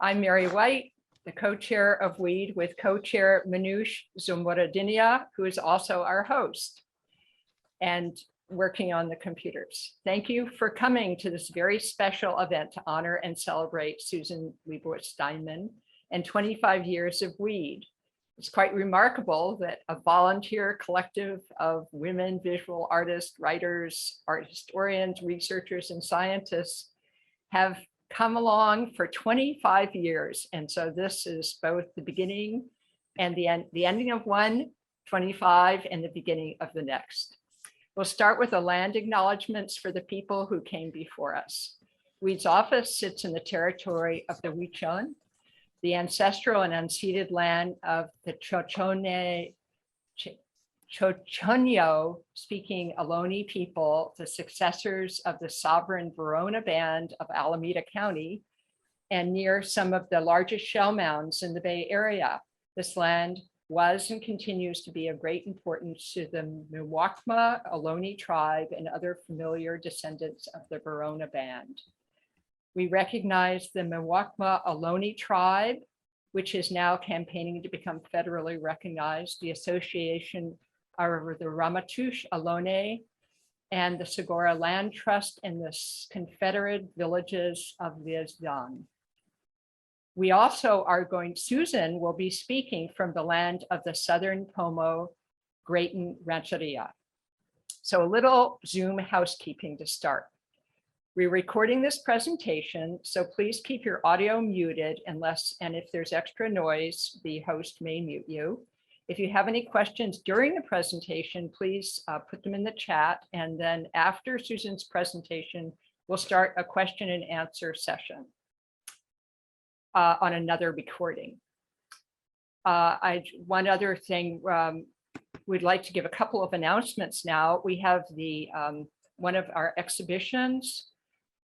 I'm Mary White, the co-chair of WEAD with co-chair Manoush Zumuradindia, who is also our host and working on the computers. Thank you for coming to this very special event to honor and celebrate Susan Leibovitz Steinman and 25 years of WEAD. It's quite remarkable that a volunteer collective of women, visual artists, writers, art historians, researchers, and scientists have come along for 25 years. And so this is both the beginning and the ending of one, 25, and the beginning of the next. We'll start with the land acknowledgements for the people who came before us. WEAD's office sits in the territory of the Huichol, the ancestral and unceded land of the Chochenyo speaking Ohlone people, the successors of the sovereign Verona Band of Alameda County, and near some of the largest shell mounds in the Bay Area. This land was and continues to be of great importance to the Muwekma Ohlone tribe and other familiar descendants of the Verona Band. We recognize the Muwekma Ohlone tribe, which is now campaigning to become federally recognized, the Association of the Ramaytush Ohlone, and the Segura Land Trust and the Confederate Villages of Vietnam. We also are Susan will be speaking from the land of the Southern Pomo Grayton Rancheria. So a little Zoom housekeeping to start. We're recording this presentation, so please keep your audio muted and if there's extra noise, the host may mute you. If you have any questions during the presentation, please put them in the chat. And then after Susan's presentation, we'll start a question and answer session on another recording. One other thing, we'd like to give a couple of announcements now. We have the one of our exhibitions,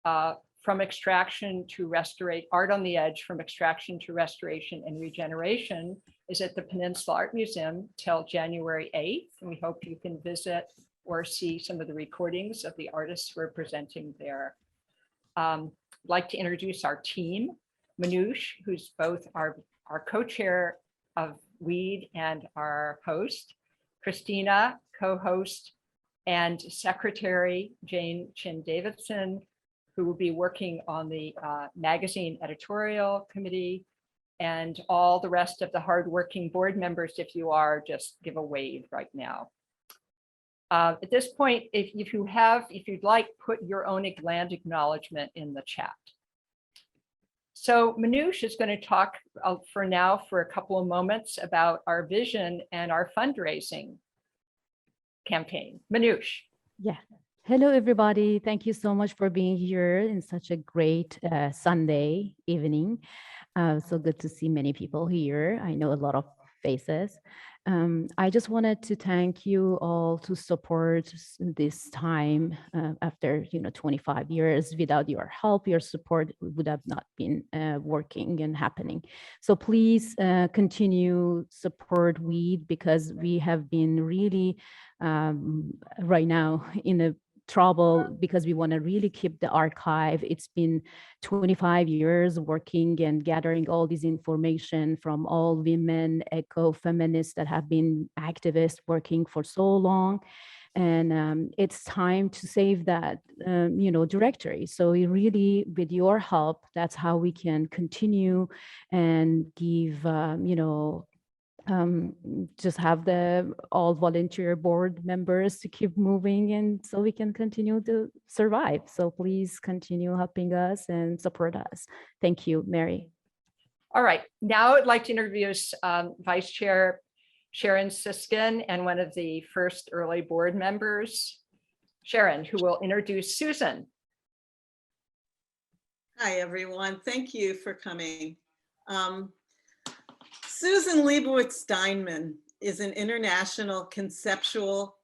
From Extraction to Restoration, Art on the Edge, From Extraction to Restoration and Regeneration, is at the Peninsula Art Museum till January 8th. And we hope you can visit or see some of the recordings of the artists we're presenting there. I'd like to introduce our team. Manoush, who's both our co-chair of WEAD and our host. Christina, co-host and secretary, Jane Chin Davidson, who will be working on the magazine editorial committee, and all the rest of the hardworking board members. If you are, just give a wave right now. At this point, if you'd like, put your own land acknowledgement in the chat. So Manoush is going to talk for a couple of moments about our vision and our fundraising campaign. Manoush. Yeah. Hello, everybody. Thank you so much for being here in such a great Sunday evening. So good to see many people here. I know a lot of faces. I just wanted to thank you all to support this time after 25 years. Without your help, your support would have not been working and happening. So please continue support WEAD, because we have been really right now in a trouble, because we want to really keep the archive. It's been 25 years working and gathering all this information from all women, eco-feminists that have been activists working for so long. And it's time to save that, directory. So we really, with your help, that's how we can continue and give, just have the all volunteer board members to keep moving, and so we can continue to survive. So please continue helping us and support us. Thank you, Mary. All right, now I'd like to introduce Vice Chair Sharon Siskin and one of the first early board members, Sharon, who will introduce Susan. Hi, everyone. Thank you for coming. Susan Leibovitz Steinman is an international conceptual,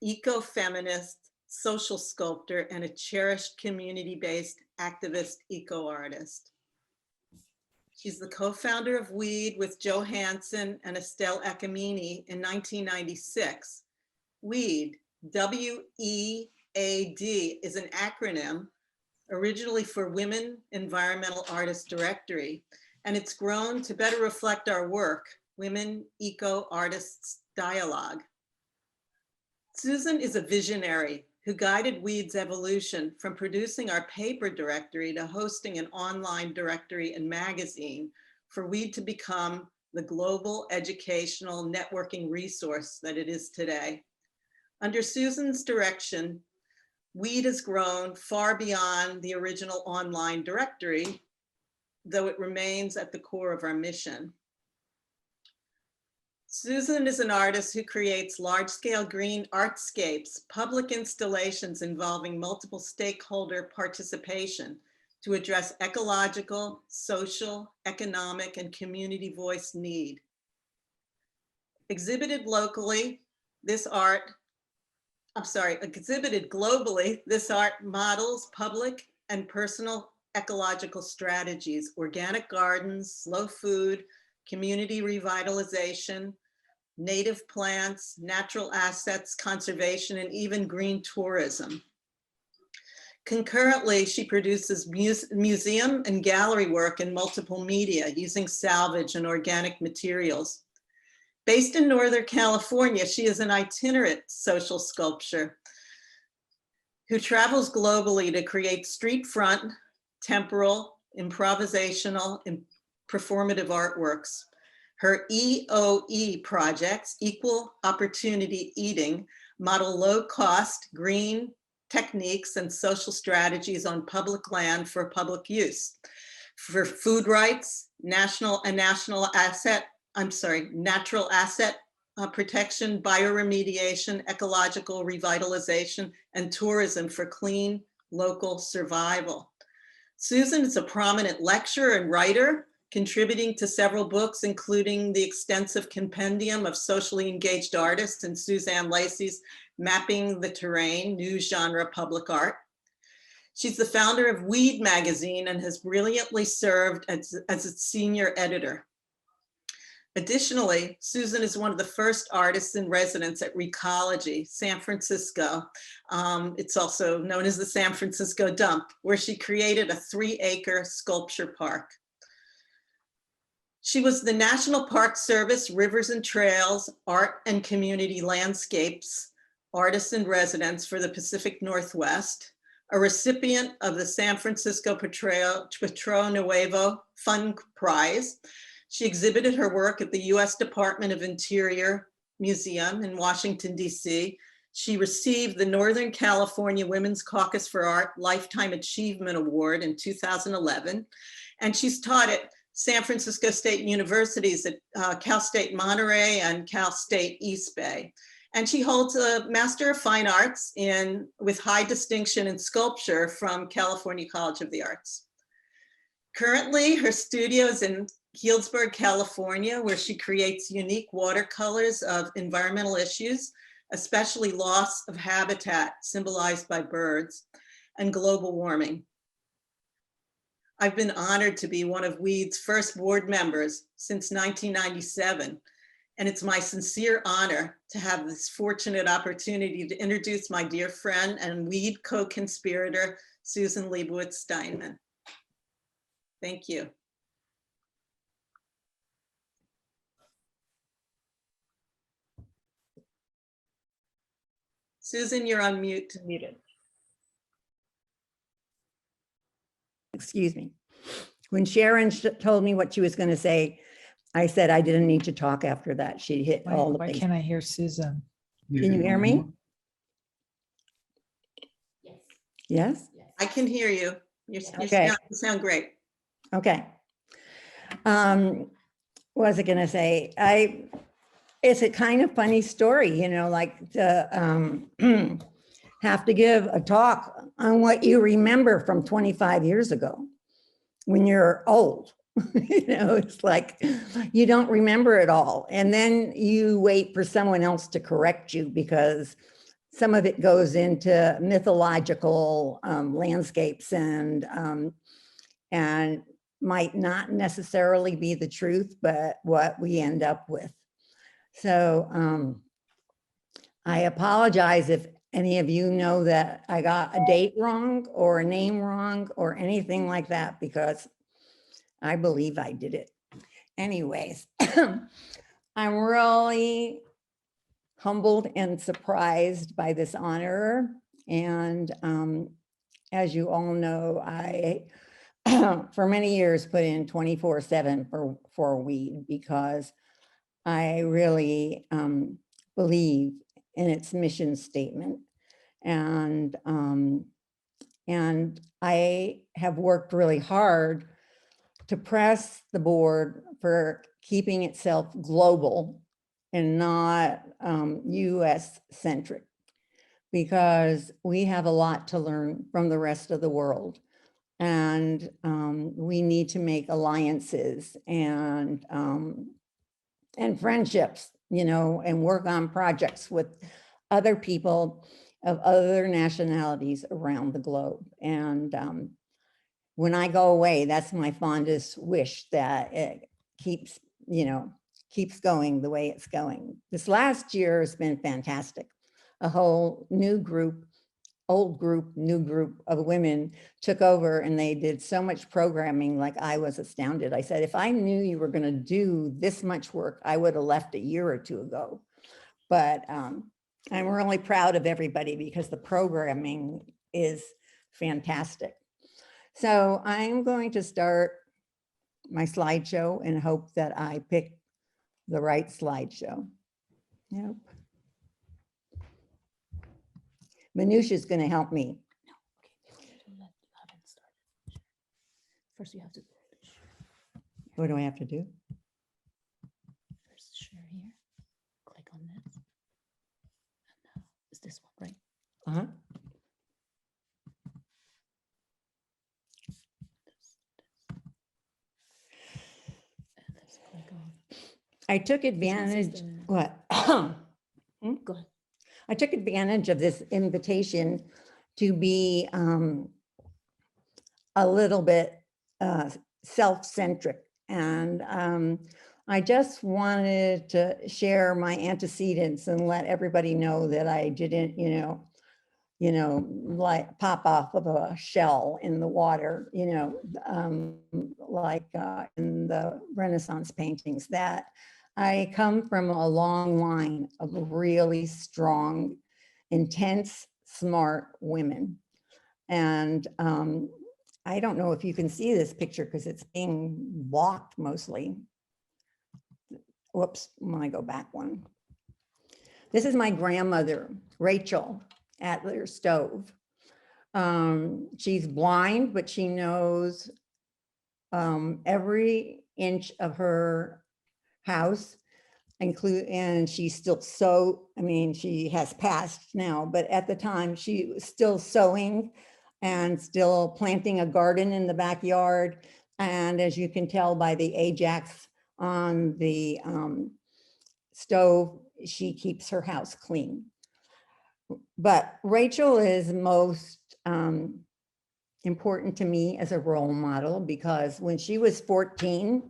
eco-feminist, social sculptor, and a cherished community-based activist eco-artist. She's the co-founder of WEAD with Joe Hanson and Estelle Akamine in 1996. WEAD, W-E-A-D, is an acronym originally for Women Environmental Artists Directory, and it's grown to better reflect our work, Women Eco Artists Dialogue. Susan is a visionary who guided WEAD's evolution from producing our paper directory to hosting an online directory and magazine for WEAD to become the global educational networking resource that it is today. Under Susan's direction, WEAD has grown far beyond the original online directory, though it remains at the core of our mission. Susan is an artist who creates large-scale green artscapes, public installations involving multiple stakeholder participation to address ecological, social, economic, and community voice need. Exhibited globally, this art models public and personal ecological strategies, organic gardens, slow food, community revitalization, native plants, natural assets, conservation, and even green tourism. Concurrently, she produces museum and gallery work in multiple media using salvage and organic materials. Based in Northern California, she is an itinerant social sculptor who travels globally to create street front, temporal, improvisational, and performative artworks. Her EOE projects, Equal Opportunity Eating, model low-cost green techniques and social strategies on public land for public use. For food rights, natural asset protection, bioremediation, ecological revitalization, and tourism for clean local survival. Susan is a prominent lecturer and writer, contributing to several books, including the extensive compendium of socially engaged artists and Suzanne Lacey's Mapping the Terrain, New Genre Public Art. She's the founder of WEAD magazine and has brilliantly served as its senior editor. Additionally, Susan is one of the first artists in residence at Recology, San Francisco. It's also known as the San Francisco Dump, where she created a 3-acre sculpture park. She was the National Park Service Rivers and Trails Art and Community Landscapes Artist in Residence for the Pacific Northwest, a recipient of the San Francisco Patro Nuevo Fund Prize. She exhibited her work at the U.S. Department of Interior Museum in Washington, D.C. She received the Northern California Women's Caucus for Art Lifetime Achievement Award in 2011, and she's taught at San Francisco State Universities at Cal State Monterey and Cal State East Bay. And she holds a Master of Fine Arts with high distinction in sculpture from California College of the Arts. Currently, her studio is in Healdsburg, California, where she creates unique watercolors of environmental issues, especially loss of habitat symbolized by birds and global warming. I've been honored to be one of WEAD's first board members since 1997. And it's my sincere honor to have this fortunate opportunity to introduce my dear friend and WEAD co-conspirator, Susan Leibovitz Steinman. Thank you. Susan, you're on mute. Muted. Excuse me. When Sharon told me what she was going to say, I said I didn't need to talk after that. She hit all the Why bases. can't I hear Susan? Can you hear me? Yes? I can hear you. You Okay. sound great. Okay. What was I going to say? It's a kind of funny story, you know, like to have to give a talk on what you remember from 25 years ago when you're old. You know, it's like you don't remember it all. And then you wait for someone else to correct you because some of it goes into mythological landscapes and might not necessarily be the truth, but what we end up with. So I apologize if any of you know that I got a date wrong or a name wrong or anything like that, because I believe I did it. Anyways, I'm really humbled and surprised by this honor. And as you all know, I, for many years, put in 24/7 for WEAD because I really believe in its mission statement. And I have worked really hard to press the board for keeping itself global and not US centric, because we have a lot to learn from the rest of the world. And we need to make alliances and friendships, you know, and work on projects with other people of other nationalities around the globe. And when I go away, that's my fondest wish, that it keeps, you know, keeps going the way it's going. This last year has been fantastic. A whole new group, old group, new group of women took over, and they did so much programming, like I was astounded. I said, if I knew you were going to do this much work, I would have left a year or two ago. But I'm really proud of everybody because the programming is fantastic. So I'm going to start my slideshow and hope that I pick the right slideshow. Yep. Manusha is going to help me. First, you have to What do I have to do? first share here. Click on this. And now is this one right? Uh-huh. And let's click on. I took This one says advantage. the- What? Go ahead. I took advantage of this invitation to be a little bit self-centric. And I just wanted to share my antecedents and let everybody know that I didn't, like pop off of a shell in the water, like in the Renaissance paintings, that I come from a long line of really strong, intense, smart women. And I don't know if you can see this picture because it's being blocked mostly. Whoops, I'm gonna go back one. This is my grandmother, Rachel Adler Stove. She's blind, but she knows every inch of her house, and she's still she has passed now, but at the time she was still sewing and still planting a garden in the backyard. And as you can tell by the Ajax on the stove, she keeps her house clean. But Rachel is most important to me as a role model, because when she was 14,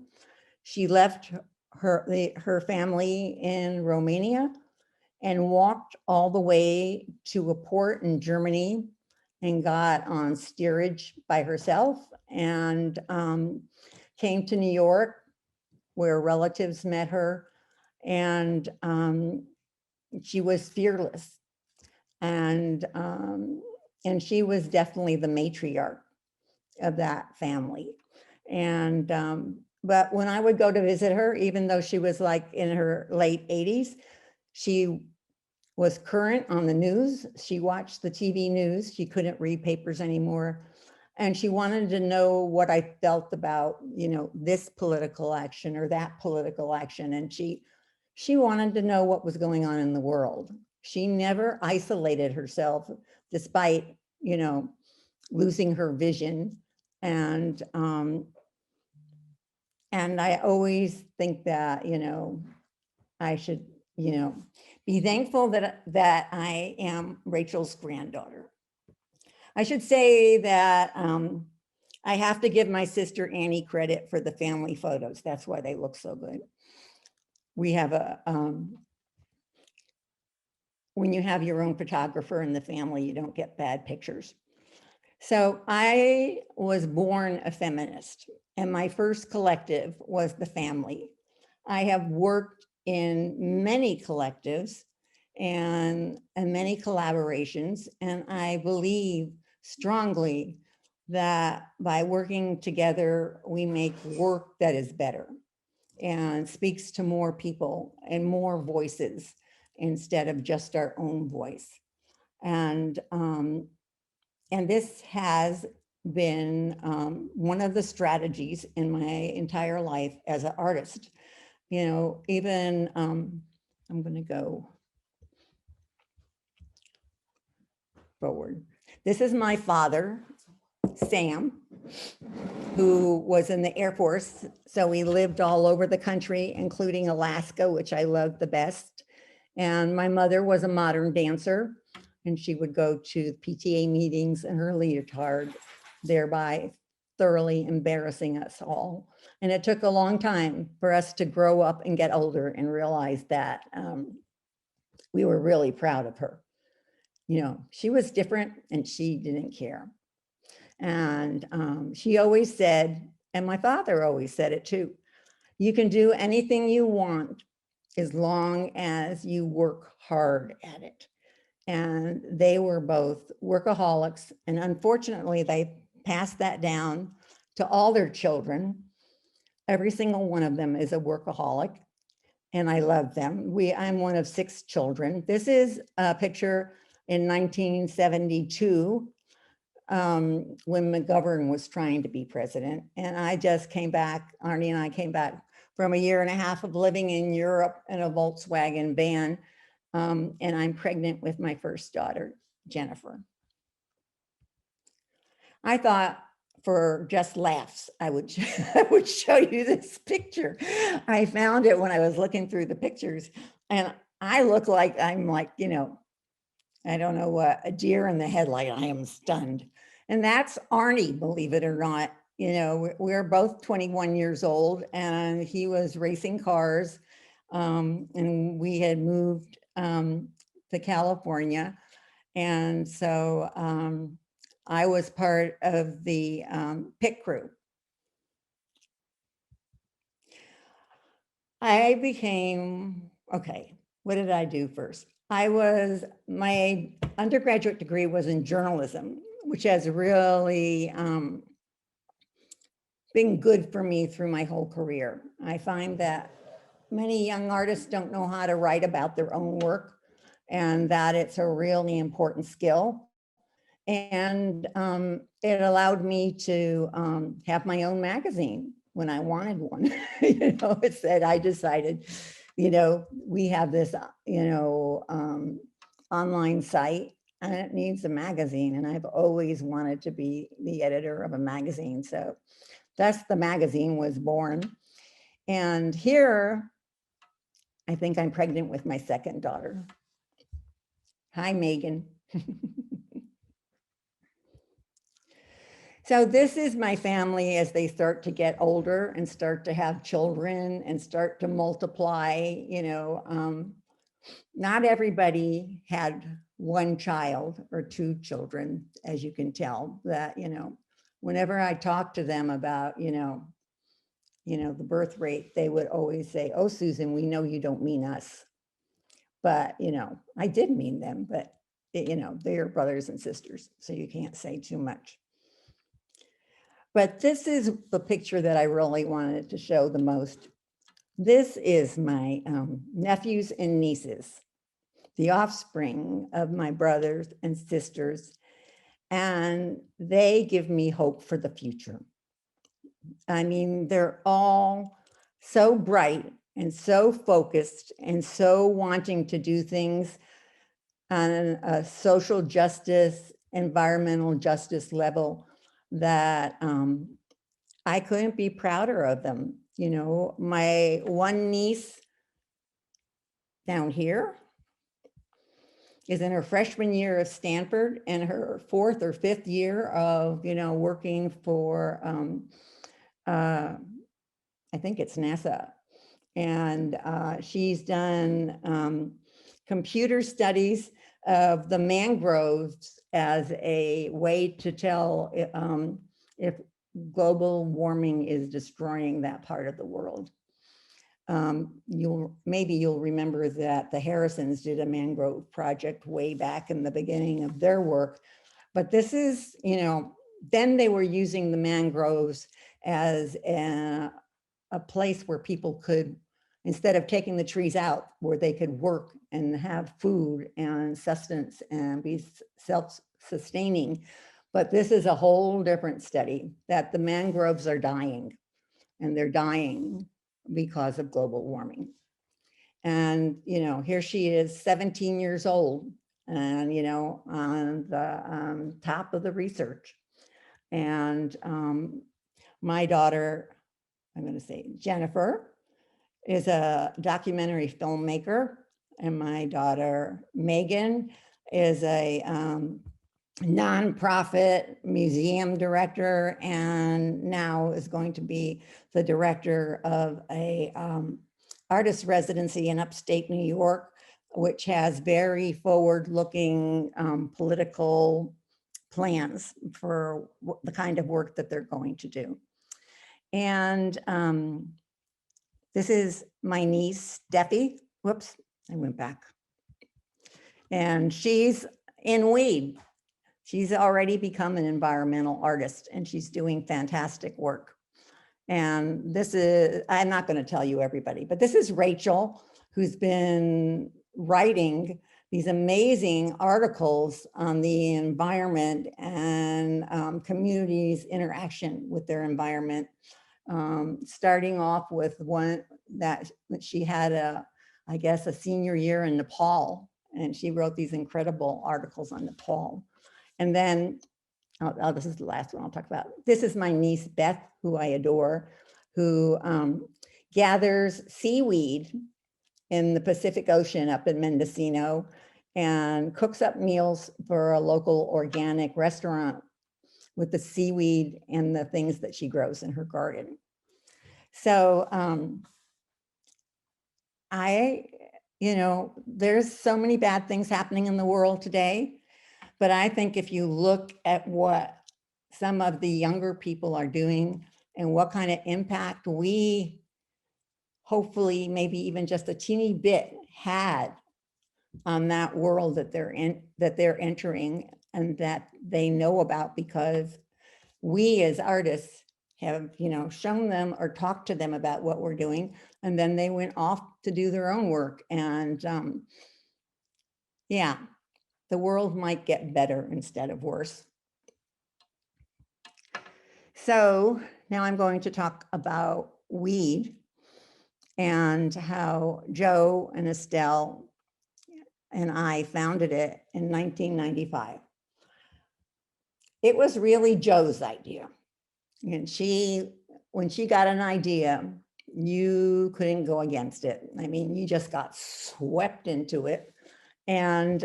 she left her family in Romania and walked all the way to a port in Germany and got on steerage by herself, and came to New York, where relatives met her. And she was fearless. And she was definitely the matriarch of that family. And but when I would go to visit her, even though she was like in her late 80s, she was current on the news. She watched the TV news. She couldn't read papers anymore. And she wanted to know what I felt about, this political action or that political action. And she wanted to know what was going on in the world. She never isolated herself, despite, losing her vision. And I always think that, I should, be thankful that I am Rachel's granddaughter. I should say that I have to give my sister Annie credit for the family photos. That's why they look so good. We have when you have your own photographer in the family, you don't get bad pictures. So I was born a feminist, and my first collective was the family. I have worked in many collectives and many collaborations, and I believe strongly that by working together, we make work that is better and speaks to more people and more voices instead of just our own voice. And this has been one of the strategies in my entire life as an artist. You know, even I'm going to go forward. This is my father, Sam, who was in the Air Force. So we lived all over the country, including Alaska, which I loved the best. And my mother was a modern dancer, and she would go to PTA meetings in her leotard, thereby thoroughly embarrassing us all. And it took a long time for us to grow up and get older and realize that we were really proud of her. You know, she was different and she didn't care. And she always said, and my father always said it too, you can do anything you want as long as you work hard at it. And they were both workaholics. And unfortunately, they passed that down to all their children. Every single one of them is a workaholic, and I love them. I'm one of 6 children. This is a picture in 1972 when McGovern was trying to be president. And I just came back, Arnie and I came back from a 1.5 years of living in Europe in a Volkswagen van. And I'm pregnant with my first daughter, Jennifer. I thought for just laughs, I would show you this picture. I found it when I was looking through the pictures, and I look like I'm like, you know, I don't know what, a deer in the headlight. I am stunned. And that's Arnie, believe it or not. You know, we're both 21 years old, and he was racing cars, and we had moved to California. And so I was part of the pit crew. I became, okay, what did I do first? My undergraduate degree was in journalism, which has really been good for me through my whole career. I find that many young artists don't know how to write about their own work, and that it's a really important skill. And it allowed me to have my own magazine when I wanted one. You know, it said, I decided, you know, we have this, you know, online site, and it needs a magazine. And I've always wanted to be the editor of a magazine. So thus the magazine was born. And here, I think I'm pregnant with my second daughter. Hi, Megan. So this is my family as they start to get older and start to have children and start to multiply. You know, not everybody had 1 child or 2 children, as you can tell. That, you know, whenever I talk to them about, you know, the birth rate, they would always say, oh, Susan, we know you don't mean us. But, you know, I did mean them, but, you know, they're brothers and sisters, so you can't say too much. But this is the picture that I really wanted to show the most. This is my nephews and nieces, the offspring of my brothers and sisters, and they give me hope for the future. I mean, they're all so bright and so focused and so wanting to do things on a social justice, environmental justice level that I couldn't be prouder of them. You know, my one niece down here is in her freshman year of Stanford and her 4th or 5th year of, you know, working for, I think it's NASA. And she's done computer studies of the mangroves as a way to tell if global warming is destroying that part of the world. Maybe you'll remember that the Harrisons did a mangrove project way back in the beginning of their work. But this is, then they were using the mangroves as a place where people could, instead of taking the trees out, where they could work and have food and sustenance and be self-sustaining. But this is a whole different study, that the mangroves are dying, and they're dying because of global warming. And, here she is, 17 years old, and, on the top of the research. And my daughter, I'm going to say Jennifer, is a documentary filmmaker, and my daughter Megan is a nonprofit museum director, and now is going to be the director of a artist residency in upstate New York, which has very forward-looking political plans for the kind of work that they're going to do. And this is my niece, Steffi. Whoops, I went back. And she's in WEAD. She's already become an environmental artist, and she's doing fantastic work. And this is, I'm not going to tell you everybody, but this is Rachel, who's been writing these amazing articles on the environment and communities' interaction with their environment. Starting off with one that she had I guess a senior year in Nepal, and she wrote these incredible articles on Nepal. And then, this is the last one I'll talk about. This is my niece, Beth, who I adore, who gathers seaweed in the Pacific Ocean up in Mendocino and cooks up meals for a local organic restaurant with the seaweed and the things that she grows in her garden. So there's so many bad things happening in the world today, but I think if you look at what some of the younger people are doing and what kind of impact we hopefully maybe even just a teeny bit had on that world that they're entering and that they know about, because we as artists have, shown them or talked to them about what we're doing, and then they went off to do their own work. And yeah, the world might get better instead of worse. So now I'm going to talk about WEAD and how Joe and Estelle and I founded it in 1995. It was really Joe's idea. And when she got an idea, you couldn't go against it. I mean, you just got swept into it. And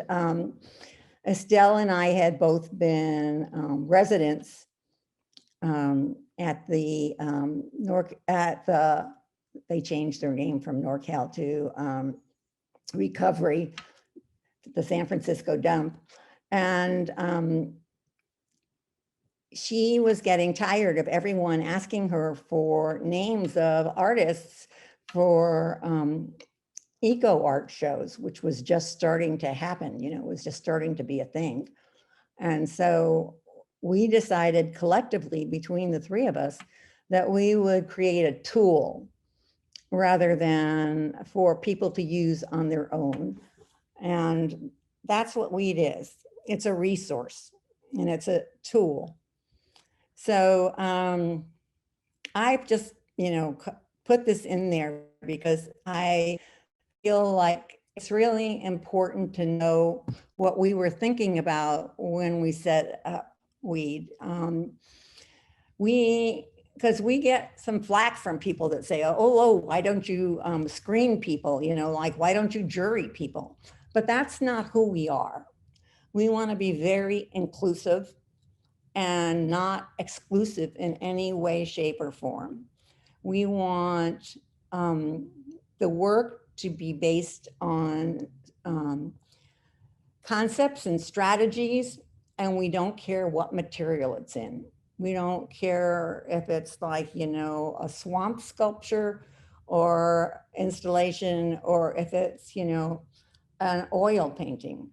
Estelle and I had both been residents at the they changed their name from NorCal to Recovery, the San Francisco dump. And she was getting tired of everyone asking her for names of artists for eco art shows, which was just starting to happen. It was just starting to be a thing. And so we decided collectively between the three of us that we would create a tool rather than for people to use on their own. And that's what WEAD is. It's a resource and it's a tool. So I've just, put this in there because I feel like it's really important to know what we were thinking about when we set up WEAD. Because we get some flack from people that say, oh, why don't you screen people? Why don't you jury people? But that's not who we are. We want to be very inclusive and not exclusive in any way, shape, or form. We want the work to be based on concepts and strategies, and we don't care what material it's in. We don't care if it's like, you know, a swamp sculpture or installation, or if it's, you know, an oil painting.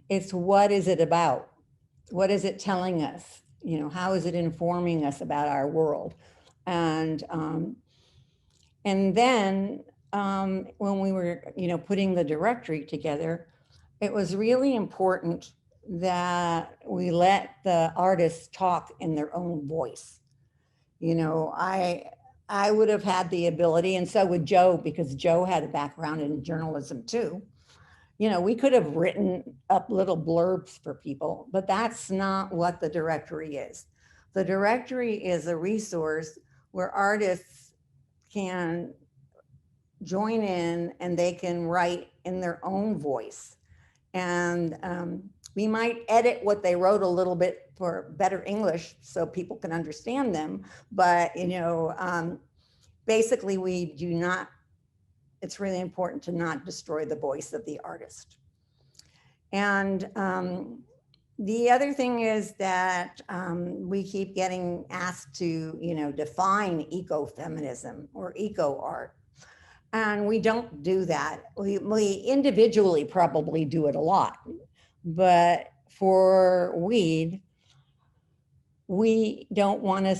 It's what is it about? What is it telling us? You know, how is it informing us about our world? And then when we were, you know, putting the directory together, it was really important that we let the artists talk in their own voice. You know, I would have had the ability, and so would Joe, because Joe had a background in journalism too. You know, we could have written up little blurbs for people, but that's not what the directory is. The directory is a resource where artists can join in and they can write in their own voice. And we might edit what they wrote a little bit for better English so people can understand them. But, you know, basically we do not, it's really important to not destroy the voice of the artist. And the other thing is that we keep getting asked to, you know, define ecofeminism or eco art. And we don't do that. We individually probably do it a lot. But for WEAD, we don't want to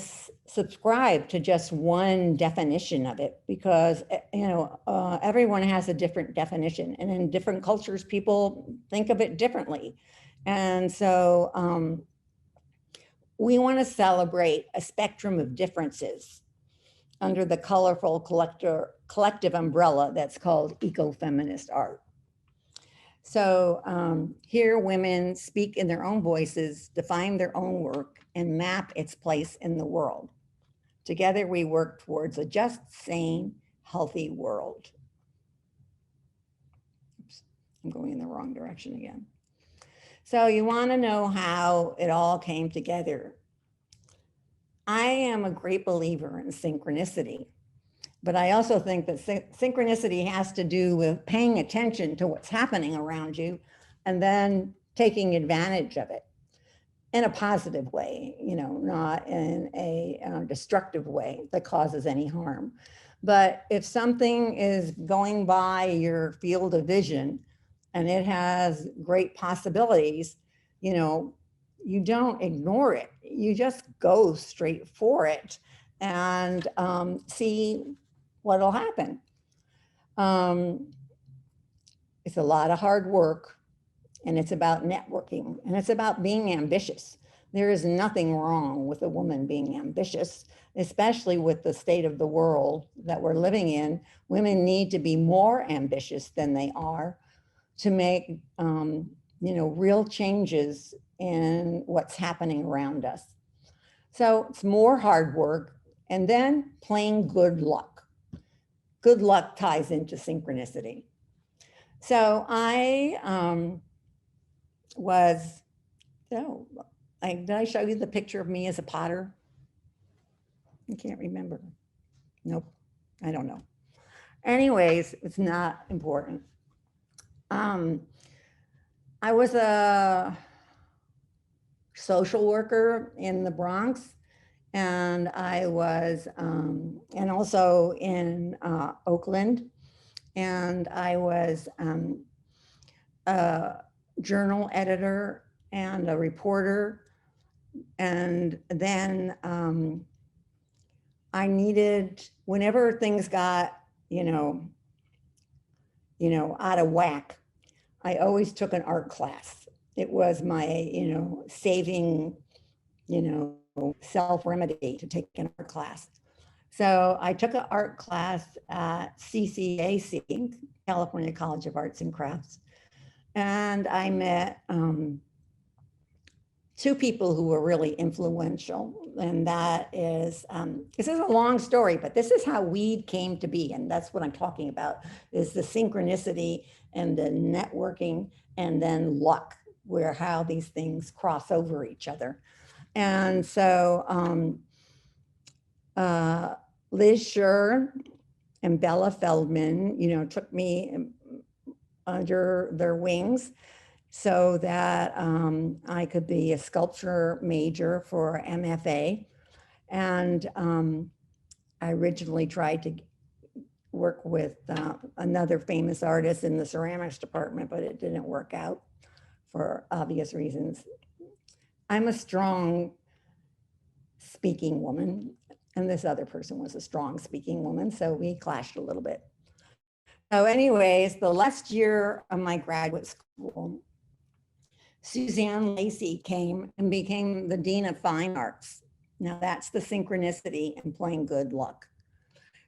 subscribe to just one definition of it, because, you know, everyone has a different definition, and in different cultures, people think of it differently. And so we want to celebrate a spectrum of differences under the colorful collective umbrella that's called ecofeminist art. So here women speak in their own voices, define their own work, and map its place in the world. Together we work towards a just, sane, healthy world. Oops, I'm going in the wrong direction again. So you want to know how it all came together. I am a great believer in synchronicity, but I also think that synchronicity has to do with paying attention to what's happening around you and then taking advantage of it in a positive way, you know, not in a destructive way that causes any harm. But if something is going by your field of vision and it has great possibilities, you know, you don't ignore it. You just go straight for it and see what'll happen. It's a lot of hard work, and it's about networking, and it's about being ambitious. There is nothing wrong with a woman being ambitious, especially with the state of the world that we're living in. Women need to be more ambitious than they are to make, you know, real changes in what's happening around us. So it's more hard work, and then plain good luck. Good luck ties into synchronicity. So I did I show you the picture of me as a potter? I can't remember. Nope, I don't know. Anyways, it's not important. I was a social worker in the Bronx, and I was, and also in Oakland, and I was a journal editor and a reporter. And then I needed, whenever things got, you know, out of whack, I always took an art class. It was my, you know, saving, you know, self-remedy to take an art class. So I took an art class at CCAC, California College of Arts and Crafts. And I met two people who were really influential. And that is, this is a long story, but this is how WEAD came to be. And that's what I'm talking about, is the synchronicity and the networking and then luck, where how these things cross over each other. And so Liz Scher and Bella Feldman, you know, took me under their wings so that I could be a sculpture major for MFA. And I originally tried to work with another famous artist in the ceramics department, but it didn't work out for obvious reasons. I'm a strong speaking woman, and this other person was a strong speaking woman, so we clashed a little bit. So anyways, the last year of my graduate school, Suzanne Lacey came and became the Dean of Fine Arts. Now that's the synchronicity and playing good luck.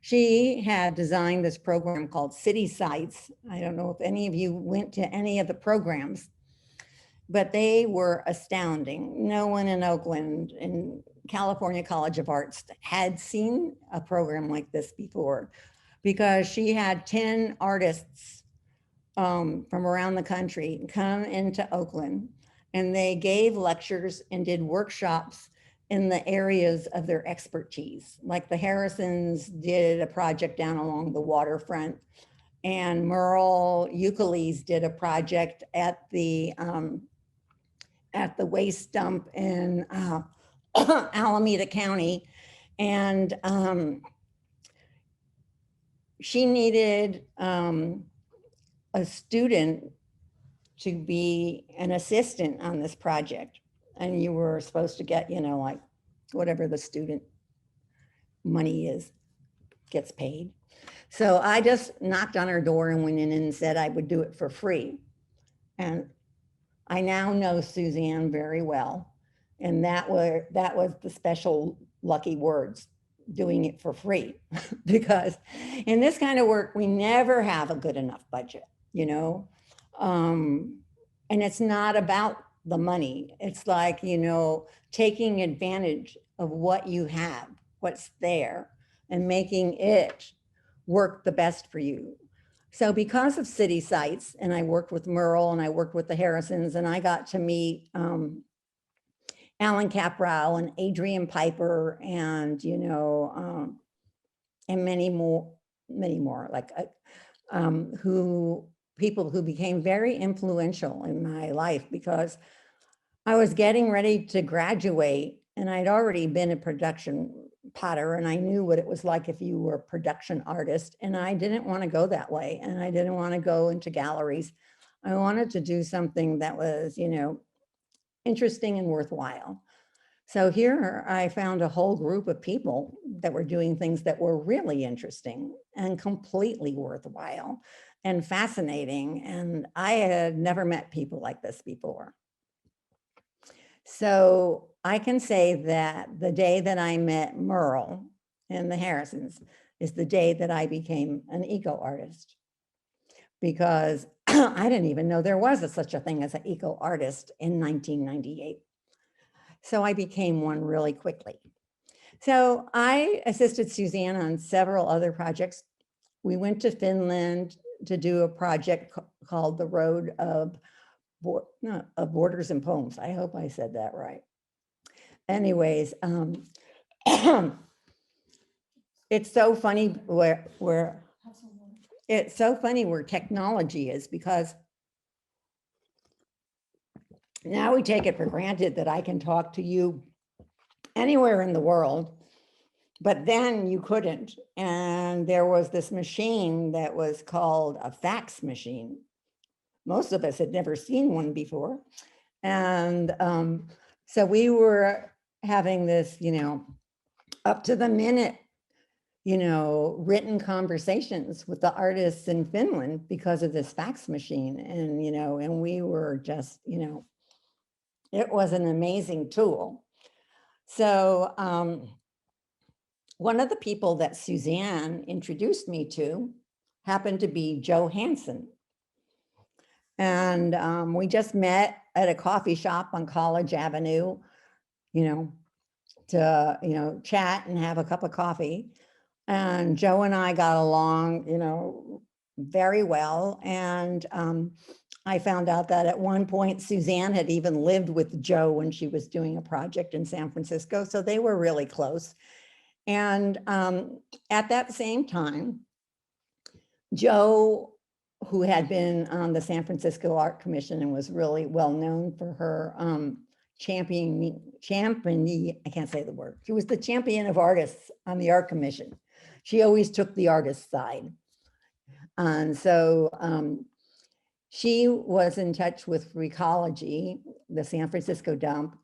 She had designed this program called City Sites. I don't know if any of you went to any of the programs, but they were astounding. No one in Oakland and California College of Arts had seen a program like this before, because she had 10 artists from around the country come into Oakland, and they gave lectures and did workshops in the areas of their expertise. Like the Harrisons did a project down along the waterfront, and Merle Euclides did a project at the waste dump in Alameda County. And she needed a student to be an assistant on this project. And you were supposed to get, you know, like whatever the student money is, gets paid. So I just knocked on her door and went in and said I would do it for free. And I now know Suzanne very well. And that was the special lucky words, doing it for free. Because in this kind of work, we never have a good enough budget, you know? And it's not about the money. It's like, you know, taking advantage of what you have, what's there, and making it work the best for you. So because of City Sites, and I worked with Merle and I worked with the Harrisons, and I got to meet Alan Caprow and Adrian Piper, and, you know, and many more, like people who became very influential in my life, because I was getting ready to graduate and I'd already been a production potter, and I knew what it was like if you were a production artist, and I didn't want to go that way, and I didn't want to go into galleries. I wanted to do something that was, you know, interesting and worthwhile. So here I found a whole group of people that were doing things that were really interesting and completely worthwhile and fascinating. And I had never met people like this before. So I can say that the day that I met Merle and the Harrisons is the day that I became an eco artist, because I didn't even know there was such a thing as an eco artist in 1998. So I became one really quickly. So I assisted Suzanne on several other projects. We went to Finland to do a project called The Road of Borders and Poems. I hope I said that right. Anyways, it's so funny where technology is, because now we take it for granted that I can talk to you anywhere in the world, but then you couldn't. And there was this machine that was called a fax machine. Most of us had never seen one before. And so we were having this, you know, up to the minute, you know, written conversations with the artists in Finland because of this fax machine. And, you know, and we were just, you know, it was an amazing tool. So one of the people that Suzanne introduced me to happened to be Joe Hanson. And we just met at a coffee shop on College Avenue, you know, to, you know, chat and have a cup of coffee. And Joe and I got along, you know, very well. And I found out that at one point, Suzanne had even lived with Joe when she was doing a project in San Francisco. So they were really close. And at that same time, Joe who had been on the San Francisco Art Commission and was really well known for her I can't say the word. She was the champion of artists on the Art Commission. She always took the artist side. And so she was in touch with Recology, the San Francisco dump,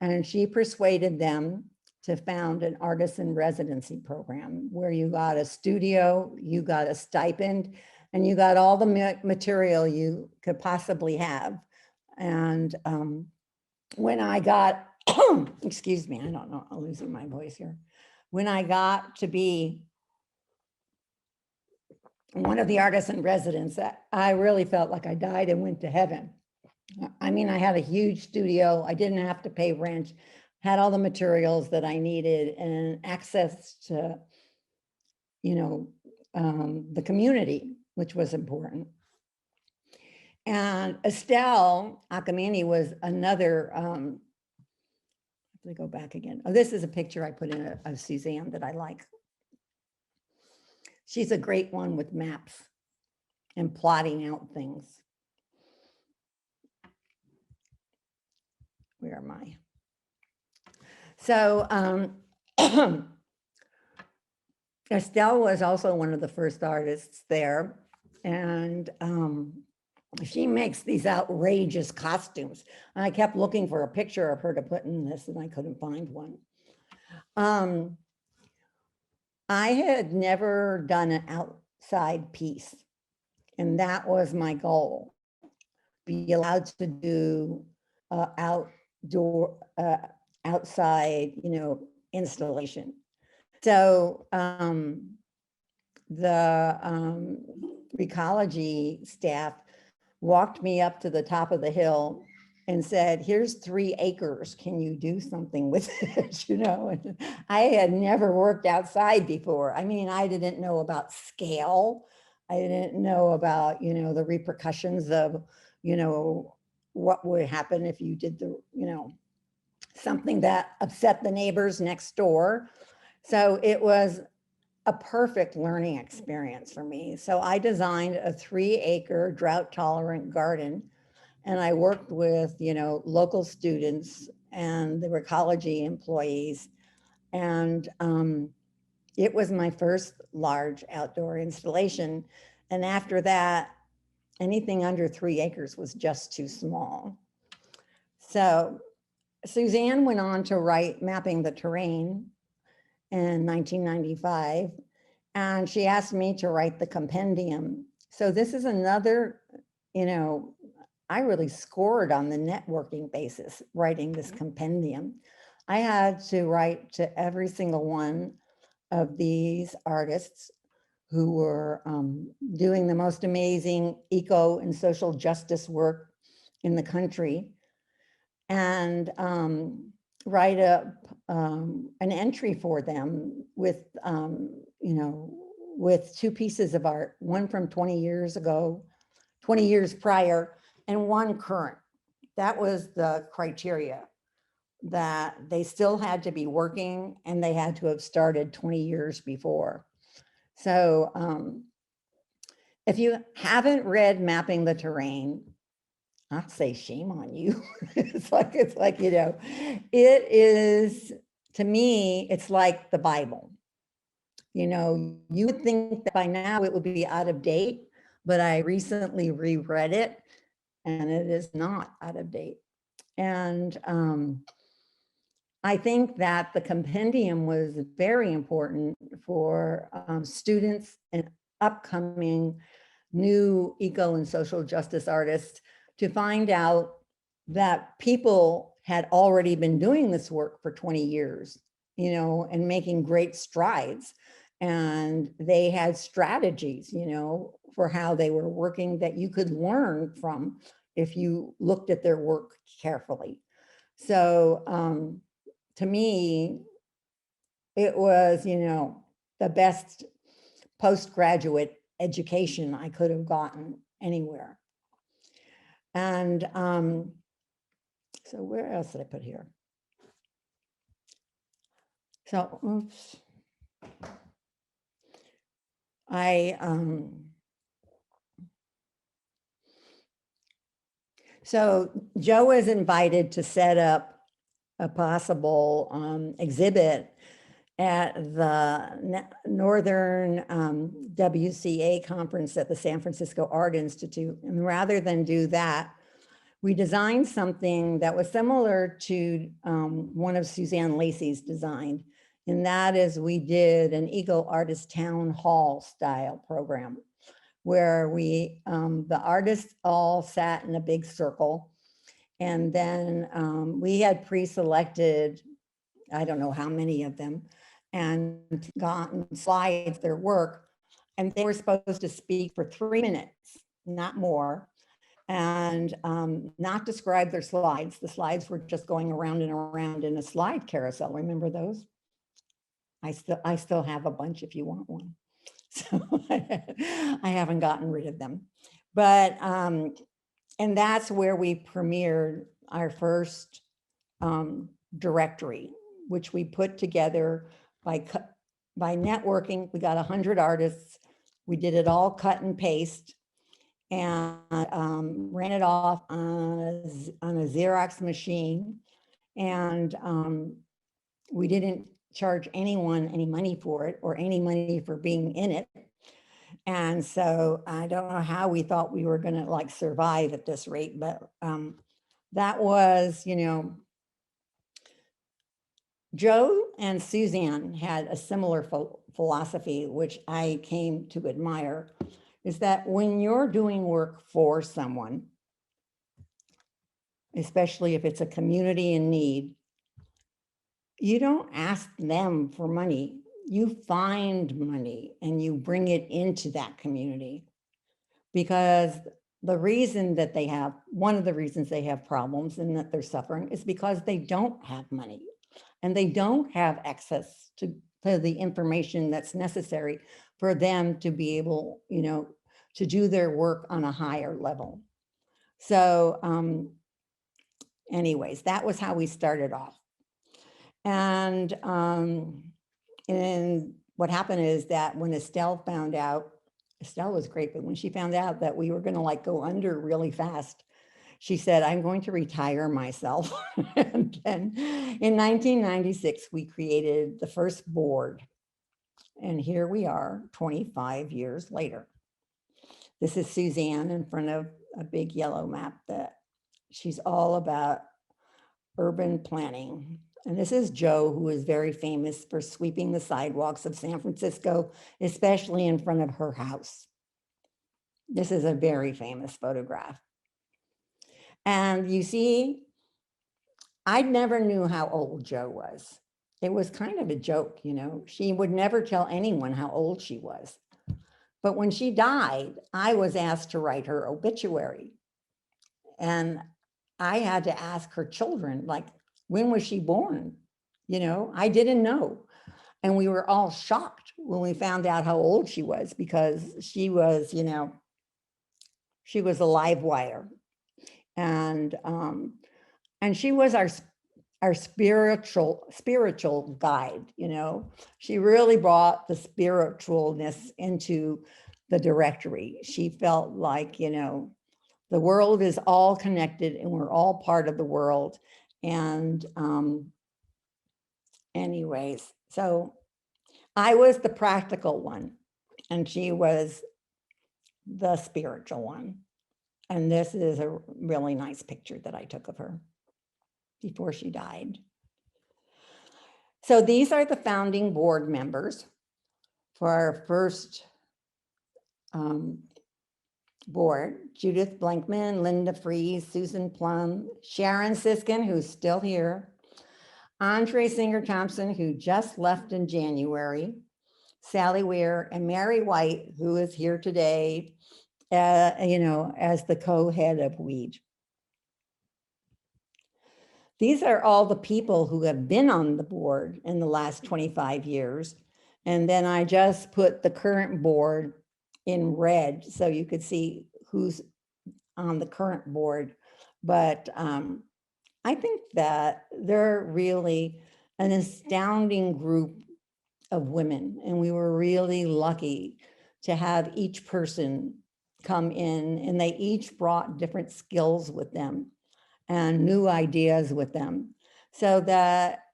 and she persuaded them to found an artist in residency program where you got a studio, you got a stipend, and you got all the material you could possibly have. And when I got, excuse me, I don't know, I'm losing my voice here. When I got to be one of the artists in residence, I really felt like I died and went to heaven. I mean, I had a huge studio. I didn't have to pay rent, had all the materials that I needed and access to, you know, the community, which was important. And Estelle Akamine was another, let me go back again. Oh, this is a picture I put in of Suzanne that I like. She's a great one with maps and plotting out things. Where am I? So Estelle was also one of the first artists there. And she makes these outrageous costumes. And I kept looking for a picture of her to put in this and I couldn't find one. I had never done an outside piece. And that was my goal. Be allowed to do outdoor, outside, you know, installation. So the Recology staff walked me up to the top of the hill and said, here's 3 acres. Can you do something with it? You know, and I had never worked outside before. I mean, I didn't know about scale. I didn't know about, you know, the repercussions of, you know, what would happen if you did the, you know, something that upset the neighbors next door. So it was a perfect learning experience for me. So I designed a 3-acre drought tolerant garden. And I worked with, you know, local students and the Recology employees. And it was my first large outdoor installation. And after that, anything under 3 acres was just too small. So Suzanne went on to write Mapping the Terrain in 1995. And she asked me to write the compendium. So this is another, you know, I really scored on the networking basis, writing this compendium. I had to write to every single one of these artists who were doing the most amazing eco and social justice work in the country, and write up an entry for them with, you know, with 2 pieces of art, one from 20 years ago, 20 years prior, and one current. That was the criteria, that they still had to be working and they had to have started 20 years before. So if you haven't read Mapping the Terrain, I'd say shame on you. It's like, you know, it is, to me, it's like the Bible. You know, you would think that by now it would be out of date, but I recently reread it and it is not out of date. And I think that the compendium was very important for students and upcoming new eco and social justice artists to find out that people had already been doing this work for 20 years, you know, and making great strides. And they had strategies, you know, for how they were working that you could learn from if you looked at their work carefully. So to me, it was, you know, the best postgraduate education I could have gotten anywhere. And so where else did I put here? So, oops. I So Joe was invited to set up a possible exhibit at the Northern WCA conference at the San Francisco Art Institute. And rather than do that, we designed something that was similar to one of Suzanne Lacey's design. And that is, we did an Eagle Artist Town Hall style program where we, the artists all sat in a big circle. And then we had pre-selected, I don't know how many of them, and gotten slides, their work. And they were supposed to speak for 3 minutes, not more, and not describe their slides. The slides were just going around and around in a slide carousel. Remember those? I still have a bunch if you want one. So I haven't gotten rid of them. But, and that's where we premiered our first directory, which we put together by networking. We got 100 artists. We did it all cut and paste and ran it off on a Xerox machine. And we didn't charge anyone any money for it or any money for being in it. And so I don't know how we thought we were gonna like survive at this rate, but that was, you know, Joe and Suzanne had a similar philosophy, which I came to admire, is that when you're doing work for someone, especially if it's a community in need, you don't ask them for money. You find money and you bring it into that community, because the reason that they have, one of the reasons they have problems and that they're suffering is because they don't have money and they don't have access to the information that's necessary for them to be able, you know, to do their work on a higher level. So anyways, that was how we started off. And what happened is that when Estelle found out, Estelle was great, but when she found out that we were going to like go under really fast, she said, I'm going to retire myself. And then in 1996, we created the first board. And here we are 25 years later. This is Suzanne in front of a big yellow map that she's all about urban planning. And this is Joe, who is very famous for sweeping the sidewalks of San Francisco, especially in front of her house. This is a very famous photograph. And you see, I never knew how old Joe was. It was kind of a joke, you know. She would never tell anyone how old she was. But when she died, I was asked to write her obituary. And I had to ask her children, like, when was she born? You know, I didn't know. And we were all shocked when we found out how old she was, because she was, you know, she was a live wire. And she was our spiritual guide, you know. She really brought the spiritualness into the directory. She felt like, you know, the world is all connected and we're all part of the world. And anyways, so I was the practical one and she was the spiritual one. And this is a really nice picture that I took of her before she died. So these are the founding board members for our first board: Judith Blankman, Linda Fries, Susan Plum, Sharon Siskin, who's still here, Andre Singer Thompson, who just left in January, Sally Weir, and Mary White, who is here today, you know, as the co-head of WEAD. These are all the people who have been on the board in the last 25 years. And then I just put the current board in red so you could see who's on the current board. But I think that they're really an astounding group of women. And we were really lucky to have each person come in, and they each brought different skills with them and new ideas with them, so that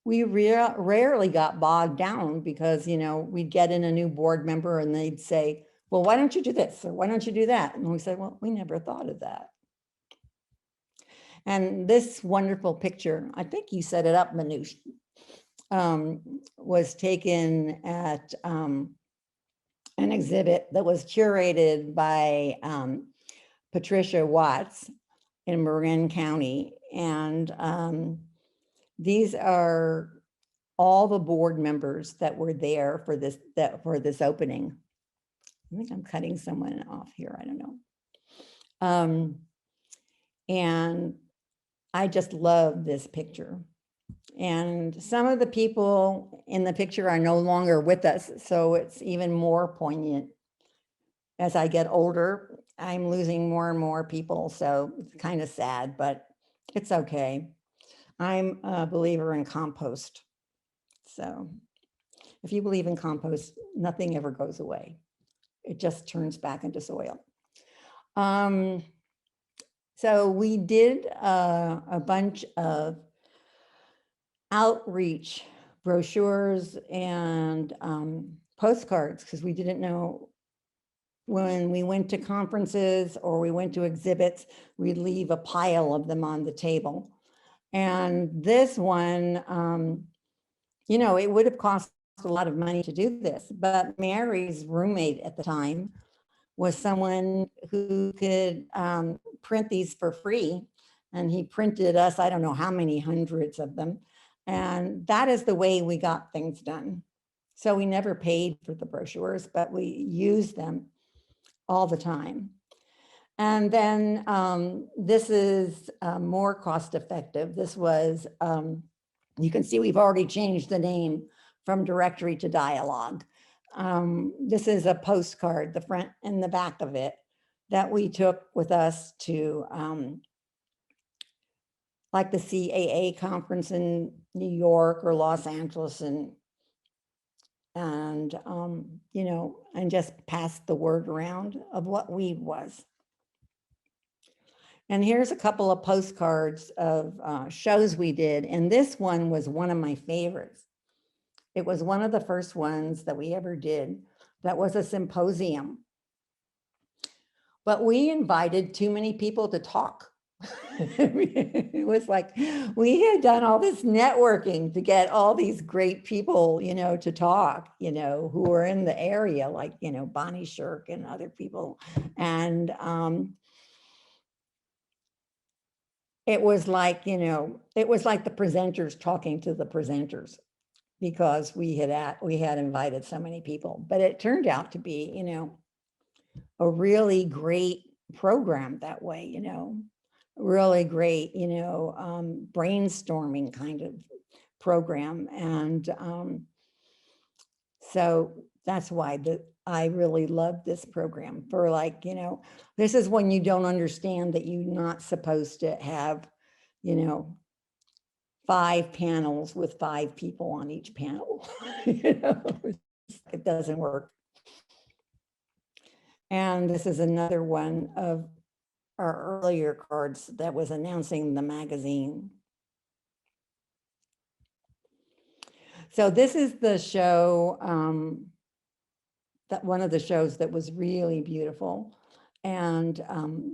we rarely got bogged down, because, you know, we'd get in a new board member and they'd say, well, why don't you do this? Or why don't you do that? And we said, well, we never thought of that. And this wonderful picture, I think you set it up, Manoush, was taken at an exhibit that was curated by Patricia Watts in Marin County. And these are all the board members that were there for this opening. I think I'm cutting someone off here, I don't know. And I just love this picture. And some of the people in the picture are no longer with us, so it's even more poignant. As I get older, I'm losing more and more people, so it's kind of sad, but it's okay. I'm a believer in compost. So if you believe in compost, nothing ever goes away. It just turns back into soil. So we did a bunch of outreach brochures and postcards, because we didn't know, when we went to conferences or we went to exhibits, we'd leave a pile of them on the table. And this one, you know, it would have cost a lot of money to do this, but Mary's roommate at the time was someone who could print these for free. And he printed us, I don't know how many hundreds of them. And that is the way we got things done. So we never paid for the brochures, but we used them all the time. And then this is more cost effective. This was, you can see we've already changed the name from directory to dialogue. This is a postcard, the front and the back of it, that we took with us to like the CAA conference in New York or Los Angeles, and you know, and just passed the word around of what WEAD was. And here's a couple of postcards of shows we did. And this one was one of my favorites. It was one of the first ones that we ever did. That was a symposium. But we invited too many people to talk. It was like, we had done all this networking to get all these great people, you know, to talk, you know, who were in the area, like, you know, Bonnie Shirk and other people. And it was like, you know, it was like the presenters talking to the presenters, because we had invited so many people. But it turned out to be, you know, a really great program that way, you know, really great, you know, brainstorming kind of program. And so that's why I really love this program, for like, you know, this is when you don't understand that you're not supposed to have, you know, 5 panels with 5 people on each panel. You know, it doesn't work. And this is another one of our earlier cards that was announcing the magazine. So this is the show, that one of the shows that was really beautiful. And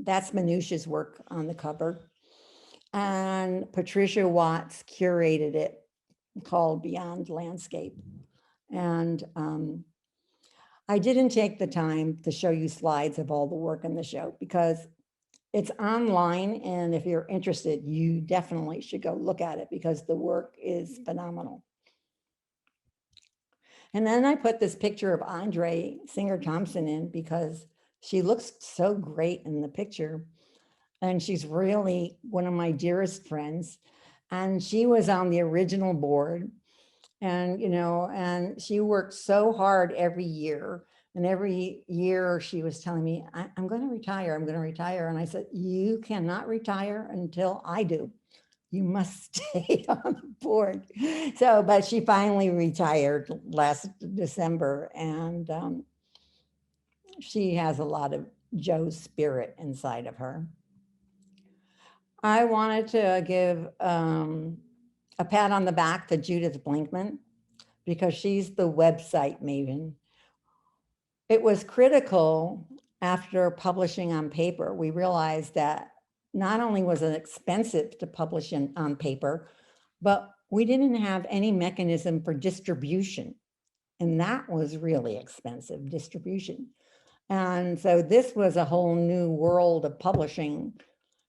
that's Manoush's work on the cover. And Patricia Watts curated it, called Beyond Landscape. And I didn't take the time to show you slides of all the work in the show, because it's online. And if you're interested, you definitely should go look at it, because the work is phenomenal. And then I put this picture of Andre Singer Thompson in, because she looks so great in the picture. And she's really one of my dearest friends. And she was on the original board. And, you know, and she worked so hard every year. And every year she was telling me, I'm going to retire. I'm going to retire. And I said, you cannot retire until I do. You must stay on the board. So, but she finally retired last December. And she has a lot of Joe's spirit inside of her. I wanted to give a pat on the back to Judith Blinkman because she's the website maven. It was critical after publishing on paper. We realized that not only was it expensive to publish on paper, but we didn't have any mechanism for distribution. And that was really expensive, distribution. And so this was a whole new world of publishing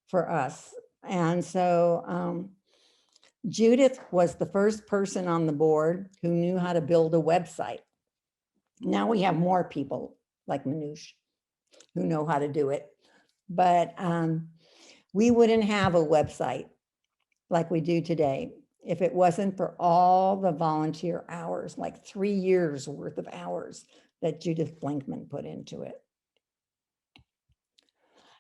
for us. And so Judith was the first person on the board who knew how to build a website. Now we have more people like Manoush who know how to do it. But we wouldn't have a website like we do today if it wasn't for all the volunteer hours, like 3 years worth of hours that Judith Blinkman put into it.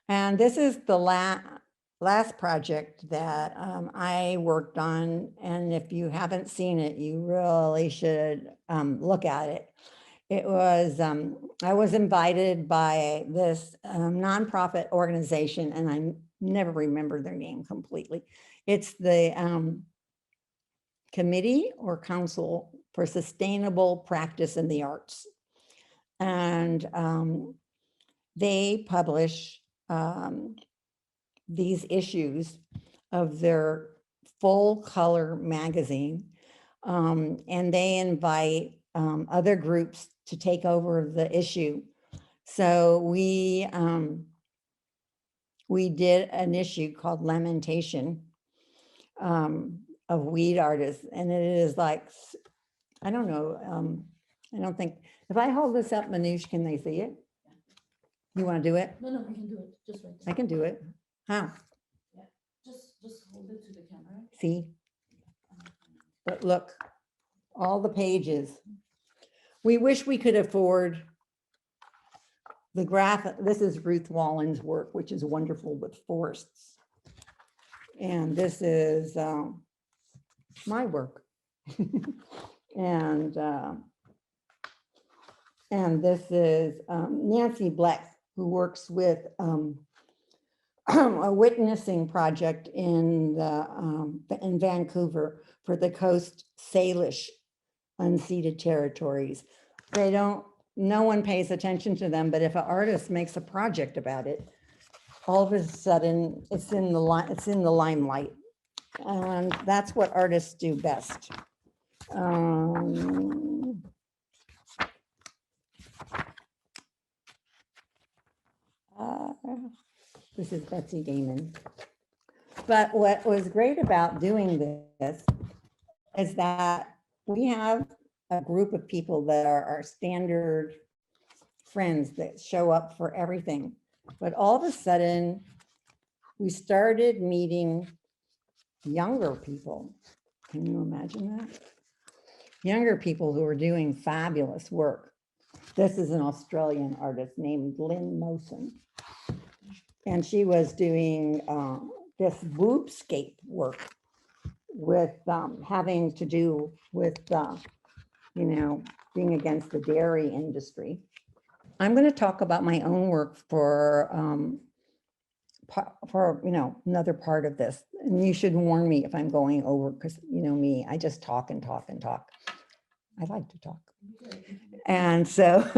And this is the last project that I worked on. And if you haven't seen it, you really should look at it. It was, I was invited by this nonprofit organization, and I never remember their name completely. It's the Committee or Council for Sustainable Practice in the Arts. And they publish these issues of their full color magazine. And they invite other groups to take over the issue. So we did an issue called Lamentation of WEAD artists. And it is like, I don't know, I don't think, if I hold this up, Manoush, can they see it? You want to do it? No, we can do it. Just right I can do it. How? Yeah. Just hold it to the camera. See? But look, all the pages. We wish we could afford the graphic. This is Ruth Wallen's work, which is wonderful with forests. And this is my work. And this is Nancy Bleck, who works with a witnessing project in Vancouver for the Coast Salish unceded territories. They don't, no one pays attention to them, but if an artist makes a project about it, all of a sudden it's in the limelight. And that's what artists do best. This is Betsy Damon. But what was great about doing this is that we have a group of people that are our standard friends that show up for everything. But all of a sudden, we started meeting younger people. Can you imagine that? Younger people who are doing fabulous work. This is an Australian artist named Lynn Mosen. And she was doing this boobscape work with having to do with, you know, being against the dairy industry. I'm going to talk about my own work for you know, another part of this. And you should warn me if I'm going over, because you know me, I just talk and talk and talk. I like to talk. And so,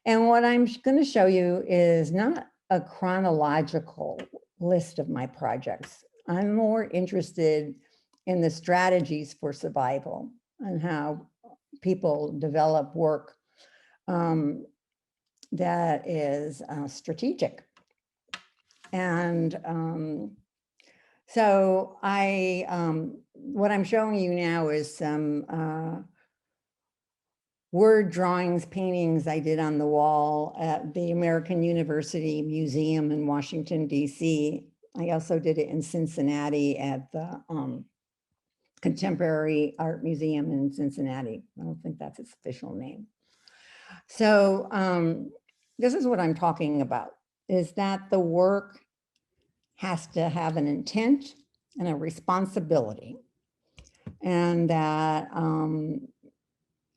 and what I'm going to show you is not a chronological list of my projects. I'm more interested in the strategies for survival and how people develop work that is strategic. And so what I'm showing you now is some word drawings, paintings I did on the wall at the American University Museum in Washington, DC. I also did it in Cincinnati at the Contemporary Art Museum in Cincinnati. I don't think that's its official name. So this is what I'm talking about, is that the work has to have an intent and a responsibility. And that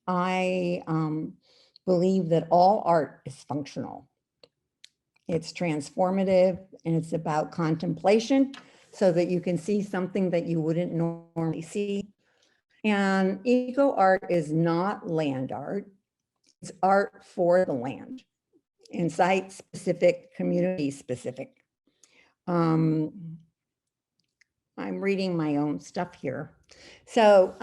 I believe that all art is functional. It's transformative and it's about contemplation so that you can see something that you wouldn't normally see. And eco art is not land art. It's art for the land and site specific, community specific. I'm reading my own stuff here. So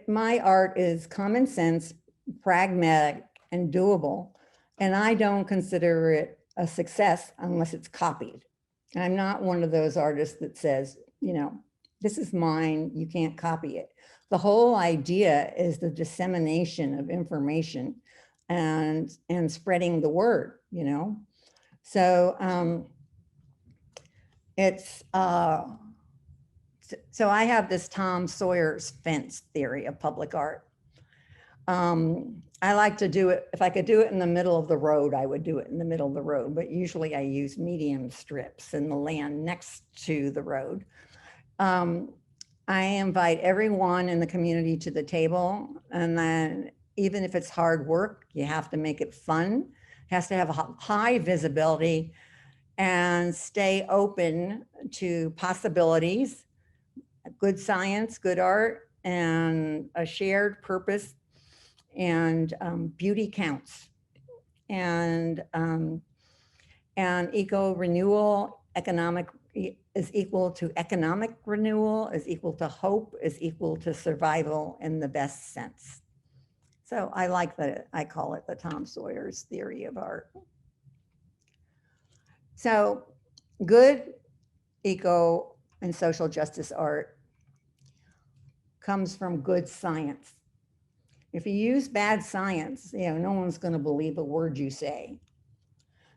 my art is common sense, pragmatic, and doable. And I don't consider it a success unless it's copied. I'm not one of those artists that says, you know, this is mine, you can't copy it. The whole idea is the dissemination of information and spreading the word, you know. So so I have this Tom Sawyer's fence theory of public art. I like to do it, if I could do it in the middle of the road, I would do it in the middle of the road, but usually I use medium strips in the land next to the road. I invite everyone in the community to the table, and then even if it's hard work, you have to make it fun. It has to have a high visibility and stay open to possibilities, good science, good art, and a shared purpose, and beauty counts. And eco renewal, economic is equal to economic renewal, is equal to hope, is equal to survival in the best sense. So I like that, I call it the Tom Sawyer's theory of art. So good eco and social justice art comes from good science. If you use bad science, you know, no one's going to believe a word you say.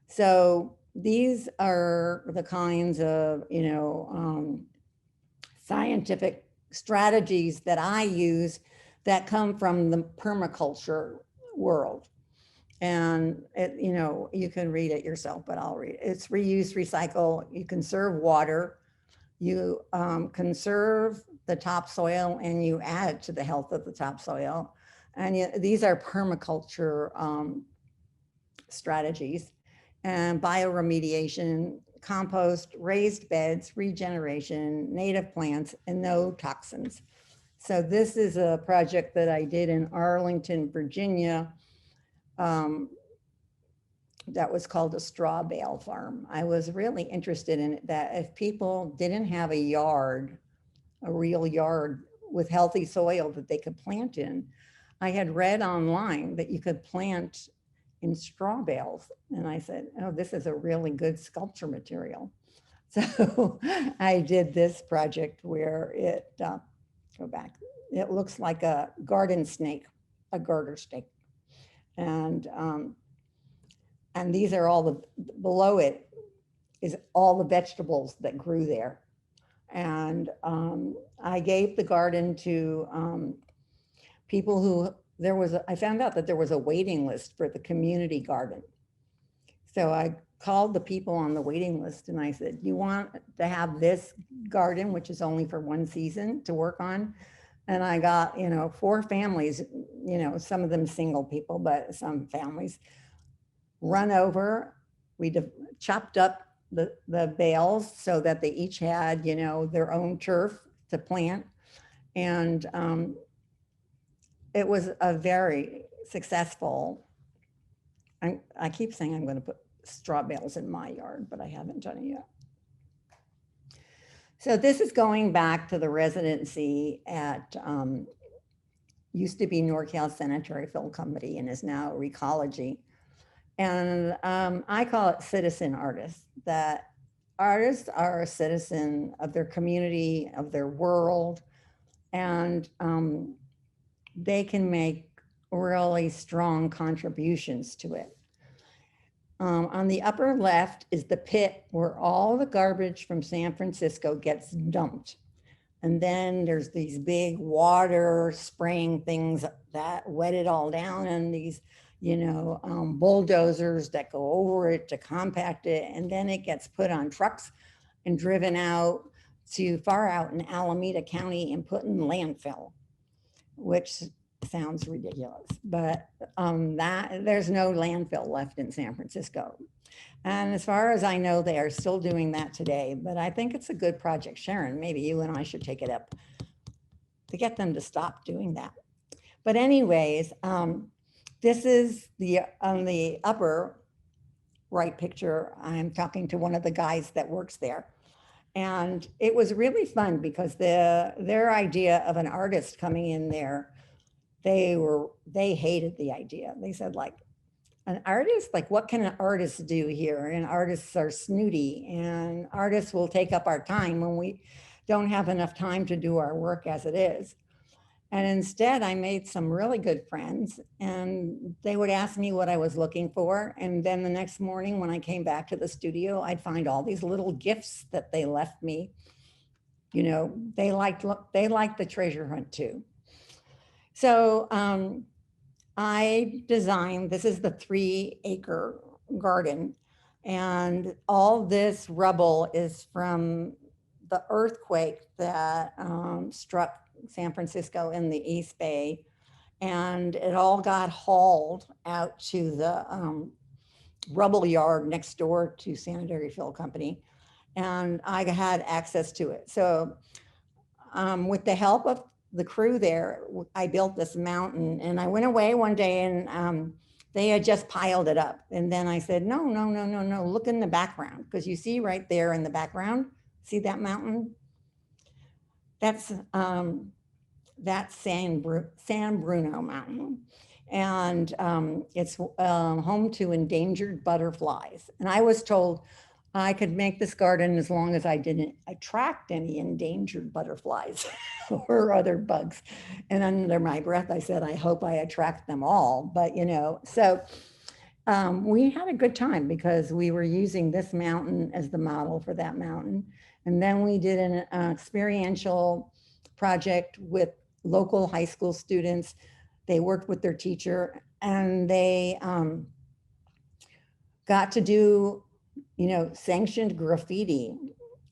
So these are the kinds of, you know, scientific strategies that I use that come from the permaculture world. And it, you know, you can read it yourself, but I'll read it. It's reuse, recycle, you conserve water, you conserve the topsoil, and you add to the health of the topsoil. And these are permaculture strategies. And bioremediation, compost, raised beds, regeneration, native plants, and no toxins. So this is a project that I did in Arlington, Virginia, that was called a straw bale farm. I was really interested in it, that if people didn't have a yard, a real yard with healthy soil that they could plant in, I had read online that you could plant in straw bales. And I said, oh, this is a really good sculpture material. So I did this project where it, go back, it looks like a garden snake, a garter snake. And these are all the, below it is all the vegetables that grew there. And I gave the garden to people who, I found out that there was a waiting list for the community garden. So I called the people on the waiting list and I said, you want to have this garden, which is only for one season, to work on? And I got, you know, 4 families, you know, some of them single people, but some families run over. We chopped up the bales so that they each had, you know, their own turf to plant. And it was a very successful, I keep saying I'm going to put straw bales in my yard, but I haven't done it yet. So this is going back to the residency at, used to be NorCal Sanitary Fill Company and is now Recology. And I call it citizen artists, that artists are a citizen of their community, of their world, and they can make really strong contributions to it. On the upper left is the pit where all the garbage from San Francisco gets dumped. And then there's these big water spraying things that wet it all down, and these, you know, bulldozers that go over it to compact it. And then it gets put on trucks and driven out to far out in Alameda County and put in landfill, which sounds ridiculous, but that there's no landfill left in San Francisco. And as far as I know, they are still doing that today, but I think it's a good project. Sharon, maybe you and I should take it up to get them to stop doing that. But anyways, this is on the upper right picture. I'm talking to one of the guys that works there. And it was really fun because their idea of an artist coming in there, they hated the idea. They said, like, an artist, like, what can an artist do here? And artists are snooty, and artists will take up our time when we don't have enough time to do our work as it is. And instead, I made some really good friends, and they would ask me what I was looking for. And then the next morning when I came back to the studio, I'd find all these little gifts that they left me. You know, they liked the treasure hunt too. So I designed, this is the 3-acre garden, and all this rubble is from the earthquake that struck San Francisco in the East Bay, and it all got hauled out to the rubble yard next door to Sanitary Fill Company, and I had access to it. So with the help of the crew there, I built this mountain, and I went away one day and they had just piled it up. And then I said, no, look in the background, because you see right there in the background, see that mountain? That's San Bruno Mountain. And it's home to endangered butterflies. And I was told I could make this garden as long as I didn't attract any endangered butterflies or other bugs. And under my breath, I said, I hope I attract them all. But, you know, so we had a good time because we were using this mountain as the model for that mountain. And then we did an experiential project with local high school students. They worked with their teacher, and they got to do, you know, sanctioned graffiti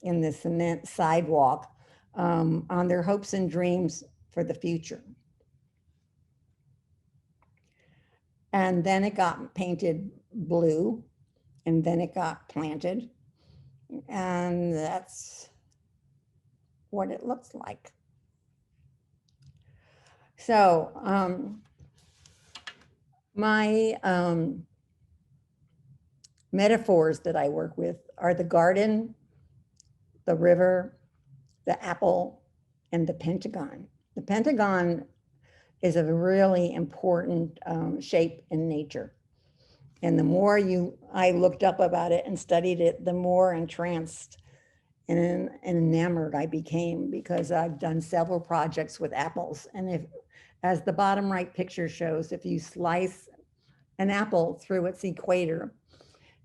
in the cement sidewalk on their hopes and dreams for the future. And then it got painted blue, and then it got planted. And that's what it looks like. So my metaphors that I work with are the garden, the river, the apple, and the Pentagon. The Pentagon is a really important shape in nature. And the more I looked up about it and studied it, the more entranced and enamored I became, because I've done several projects with apples. And as the bottom right picture shows, if you slice an apple through its equator,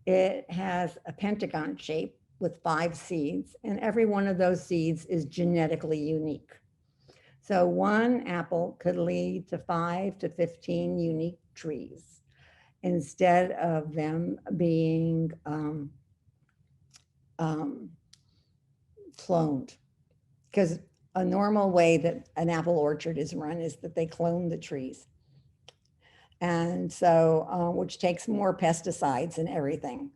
it has a pentagon shape with 5 seeds, and every one of those seeds is genetically unique. So one apple could lead to 5 to 15 unique trees, instead of them being cloned. Because a normal way that an apple orchard is run is that they clone the trees. And so, which takes more pesticides and everything.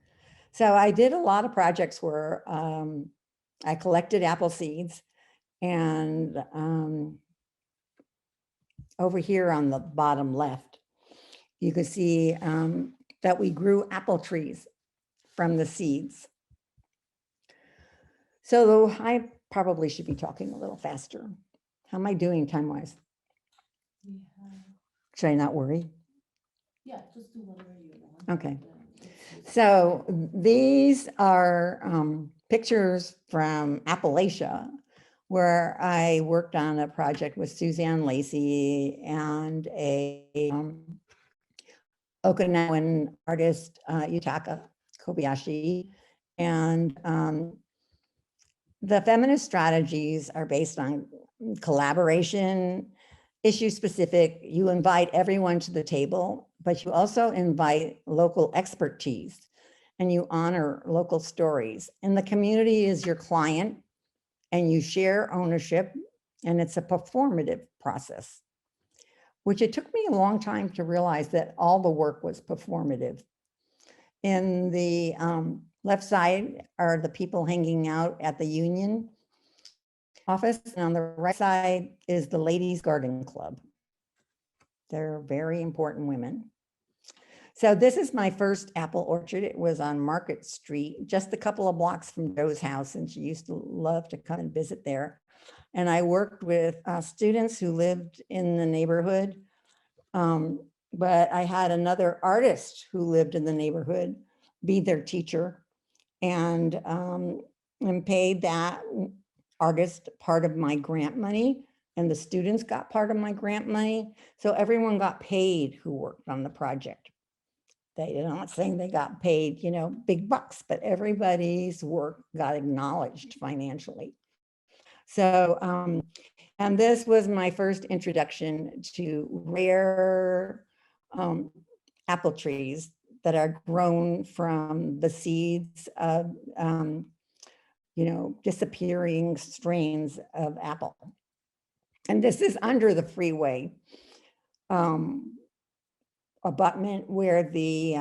So I did a lot of projects where I collected apple seeds, and over here on the bottom left, you can see that we grew apple trees from the seeds. So I probably should be talking a little faster. How am I doing time-wise? Should I not worry? Yeah, just do whatever you want. Okay. So these are pictures from Appalachia, where I worked on a project with Suzanne Lacey and a Okinawan artist, Yutaka Kobayashi. And the feminist strategies are based on collaboration, issue specific. You invite everyone to the table, but you also invite local expertise, and you honor local stories. And the community is your client, and you share ownership, and it's a performative process. which it took me a long time to realize that all the work was performative. In the left side are the people hanging out at the union office, and on the right side is the Ladies Garden Club. They're very important women. So this is my first apple orchard. It was on Market Street, just a couple of blocks from Joe's house, and she used to love to come and visit there. And I worked with students who lived in the neighborhood, but I had another artist who lived in the neighborhood be their teacher, and paid that artist part of my grant money, and the students got part of my grant money. So everyone got paid who worked on the project. They're not saying they got paid, you know, big bucks, but everybody's work got acknowledged financially. So, and this was my first introduction to rare apple trees that are grown from the seeds of, you know, disappearing strains of apple. And this is under the freeway abutment where the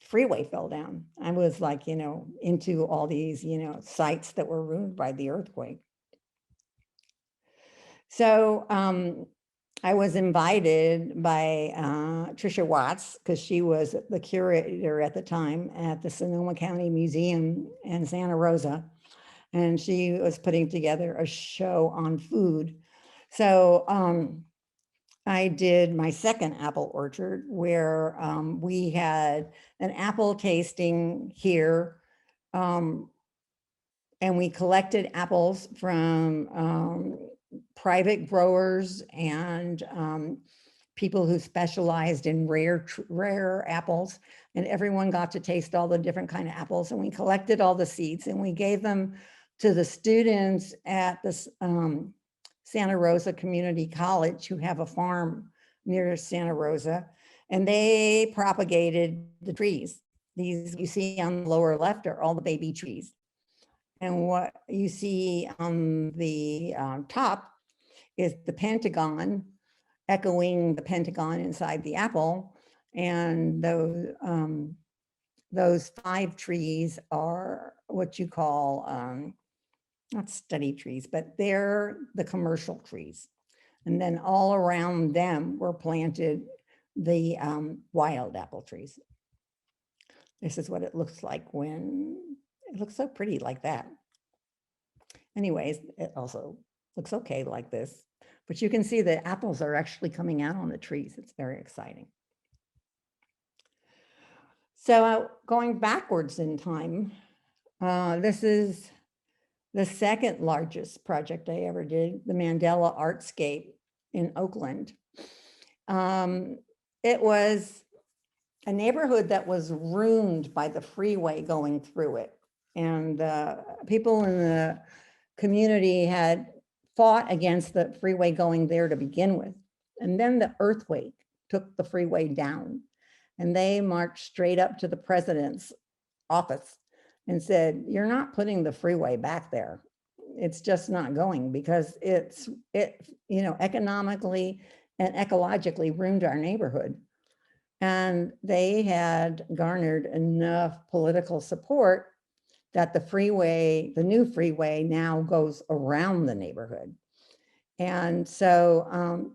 freeway fell down. I was like, you know, into all these, you know, sites that were ruined by the earthquake. So I was invited by Tricia Watts, because she was the curator at the time at the Sonoma County Museum in Santa Rosa. And she was putting together a show on food. So I did my second apple orchard where we had an apple tasting here. And we collected apples from private growers and people who specialized in rare apples, and everyone got to taste all the different kind of apples. And we collected all the seeds and we gave them to the students at the Santa Rosa Community College, who have a farm near Santa Rosa, and they propagated the trees. These you see on the lower left are all the baby trees. And what you see on the top is the pentagon, echoing the pentagon inside the apple. And those 5 trees are what you call, not study trees, but they're the commercial trees. And then all around them were planted the wild apple trees. This is what it looks like when it looks so pretty like that. Anyways, it also looks okay like this, but you can see the apples are actually coming out on the trees. It's very exciting. So going backwards in time, this is the second largest project I ever did, the Mandela Artscape in Oakland. It was a neighborhood that was ruined by the freeway going through it. And people in the community had fought against the freeway going there to begin with. And then the earthquake took the freeway down, and they marched straight up to the president's office and said, "You're not putting the freeway back there. It's just not going, because it you know, economically and ecologically ruined our neighborhood." And they had garnered enough political support that the freeway, the new freeway, now goes around the neighborhood. And so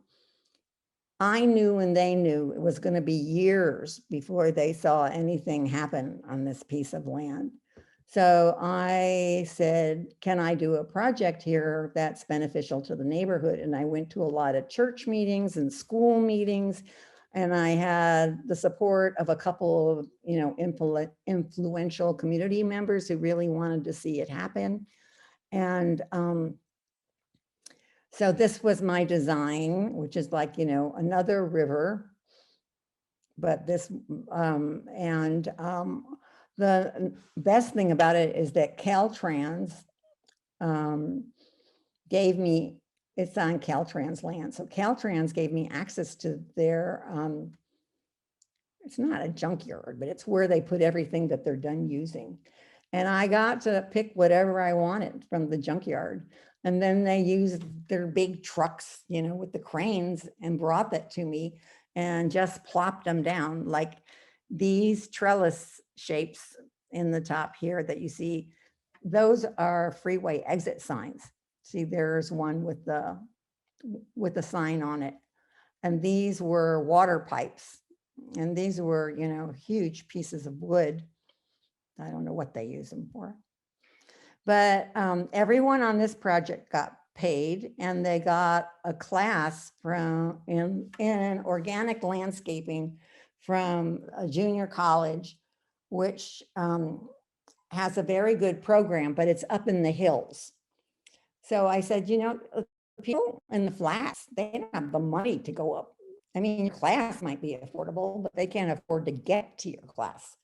I knew and they knew it was going to be years before they saw anything happen on this piece of land. So I said, can I do a project here that's beneficial to the neighborhood? And I went to a lot of church meetings and school meetings, and I had the support of a couple of, you know, influential community members who really wanted to see it happen. And so this was my design, which is like, you know, another river, but this, the best thing about it is that Caltrans gave me, it's on Caltrans land. So Caltrans gave me access to their, it's not a junkyard, but it's where they put everything that they're done using. And I got to pick whatever I wanted from the junkyard. And then they used their big trucks, you know, with the cranes and brought that to me and just plopped them down like these trellis shapes in the top here that you see. Those are freeway exit signs. See, there's one with the sign on it. And these were water pipes. And these were, you know, huge pieces of wood. I don't know what they use them for. But everyone on this project got paid, and they got a class from in organic landscaping from a junior college, which has a very good program, but it's up in the hills. So I said, you know, people in the flats, they don't have the money to go up. I mean, your class might be affordable, but they can't afford to get to your class.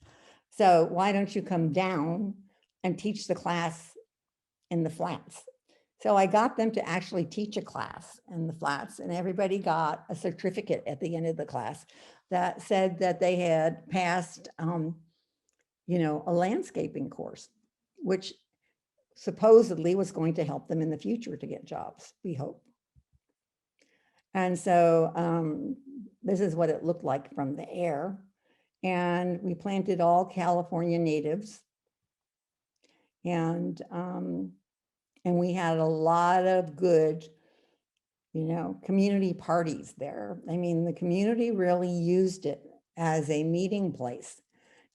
So why don't you come down and teach the class in the flats? So I got them to actually teach a class in the flats, and everybody got a certificate at the end of the class that said that they had passed, you know, a landscaping course, which supposedly was going to help them in the future to get jobs, we hope. And so this is what it looked like from the air. And we planted all California natives. And we had a lot of good, you know, community parties there. I mean, the community really used it as a meeting place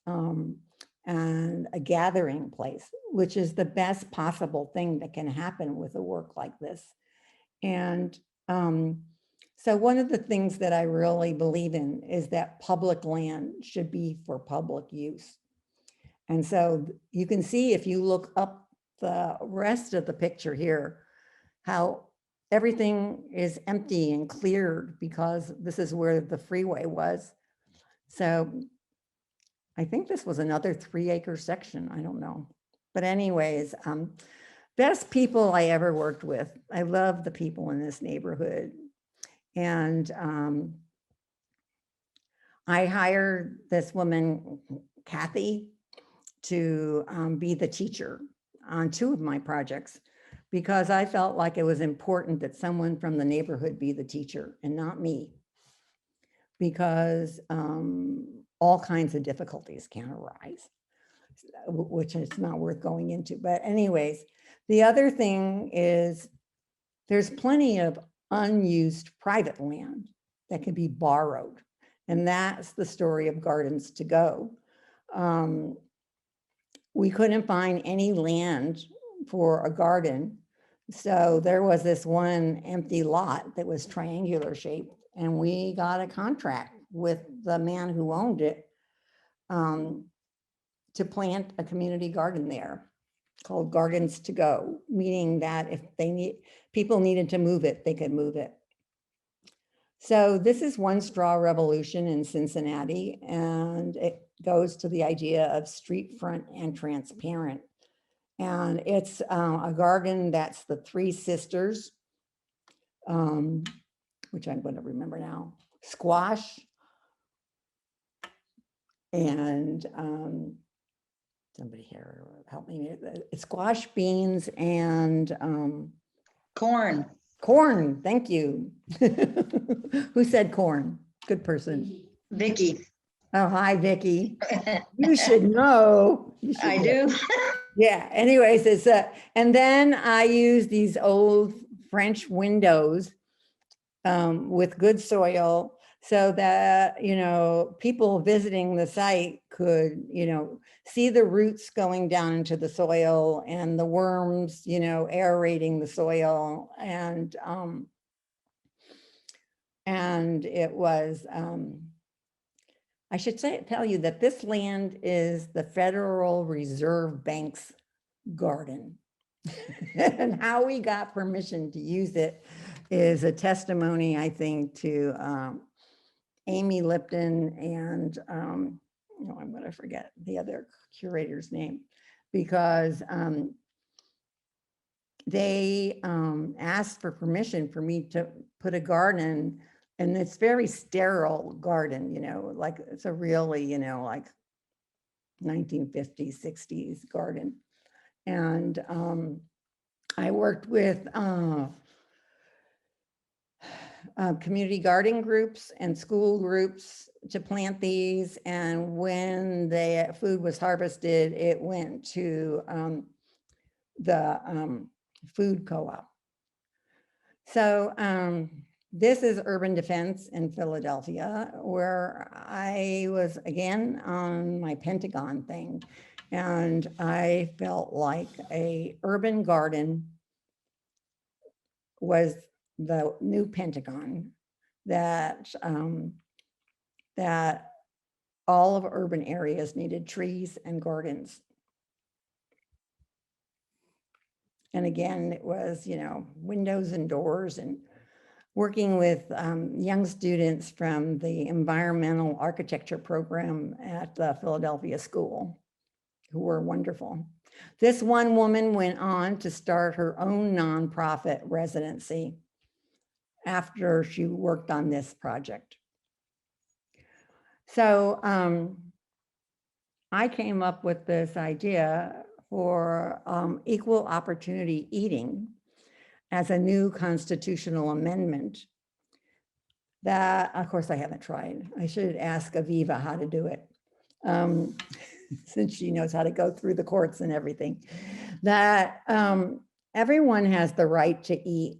and a gathering place, which is the best possible thing that can happen with a work like this. And so one of the things that I really believe in is that public land should be for public use. And so you can see, if you look up the rest of the picture here, how everything is empty and cleared because this is where the freeway was. So I think this was another 3-acre section. I don't know. But anyways, best people I ever worked with. I love the people in this neighborhood. And I hired this woman, Kathy, to be the teacher on 2 of my projects, because I felt like it was important that someone from the neighborhood be the teacher and not me, because all kinds of difficulties can arise, which is not worth going into. But anyways, the other thing is there's plenty of unused private land that can be borrowed. And that's the story of Gardens to Go. We couldn't find any land for a garden. So there was this one empty lot that was triangular shaped, and we got a contract with the man who owned it to plant a community garden there called Gardens to Go, meaning that if people needed to move it, they could move it. So this is One Straw Revolution in Cincinnati, and it goes to the idea of street front and transparent. And it's a garden that's the 3 sisters, which I'm going to remember now, squash, and somebody here help me, squash, beans, and Corn. corn. Thank you. Who said corn? Good person. Vicky. Oh, hi, Vicky. You should know. You should I know. do. Yeah, anyways, it's and then I use these old French windows with good soil so that, you know, people visiting the site could, you know, see the roots going down into the soil and the worms, you know, aerating the soil. And it was, I should tell you that this land is the Federal Reserve Bank's garden. And how we got permission to use it is a testimony, I think, to Amy Lipton and, no, I'm going to forget the other curator's name, because they asked for permission for me to put a garden, and it's very sterile garden, you know, like it's a really, you know, like 1950s, 60s garden. And I worked with community garden groups and school groups to plant these. And when the food was harvested, it went to the food co-op. So this is urban defense in Philadelphia, where I was again on my Pentagon thing. And I felt like a urban garden was the new Pentagon, that that all of urban areas needed trees and gardens. And again, it was, windows and doors, and working with young students from the environmental architecture program at the Philadelphia School, who were wonderful. This one woman went on to start her own nonprofit residency after she worked on this project. So I came up with this idea for equal opportunity eating as a new constitutional amendment that, of course, I haven't tried. I should ask Aviva how to do it, since she knows how to go through the courts and everything. That everyone has the right to eat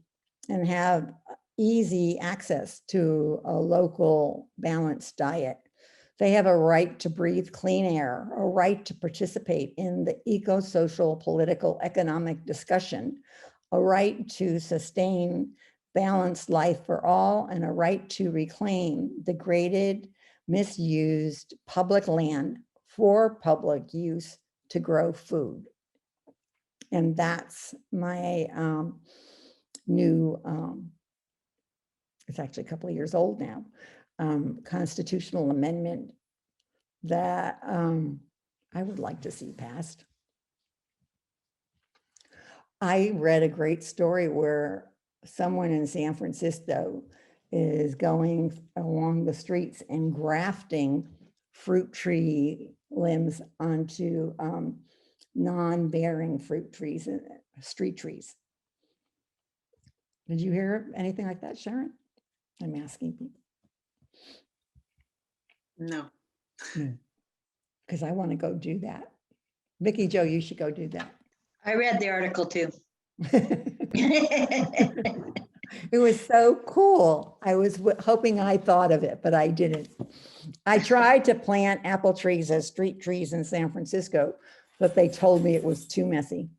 and have easy access to a local balanced diet. They have a right to breathe clean air, a right to participate in the eco-social, political, economic discussion, a right to sustain balanced life for all, and a right to reclaim degraded, misused public land for public use to grow food. And that's my new, it's actually a couple of years old now, constitutional amendment that I would like to see passed. I read a great story where someone in San Francisco is going along the streets and grafting fruit tree limbs onto non-bearing fruit trees, street trees. Did you hear anything like that, Sharon? I'm asking people. No. Because I want to go do that. Vicky Jo, you should go do that. I read the article too. It was so cool. I was hoping I thought of it, but I didn't. I tried to plant apple trees as street trees in San Francisco, but they told me it was too messy.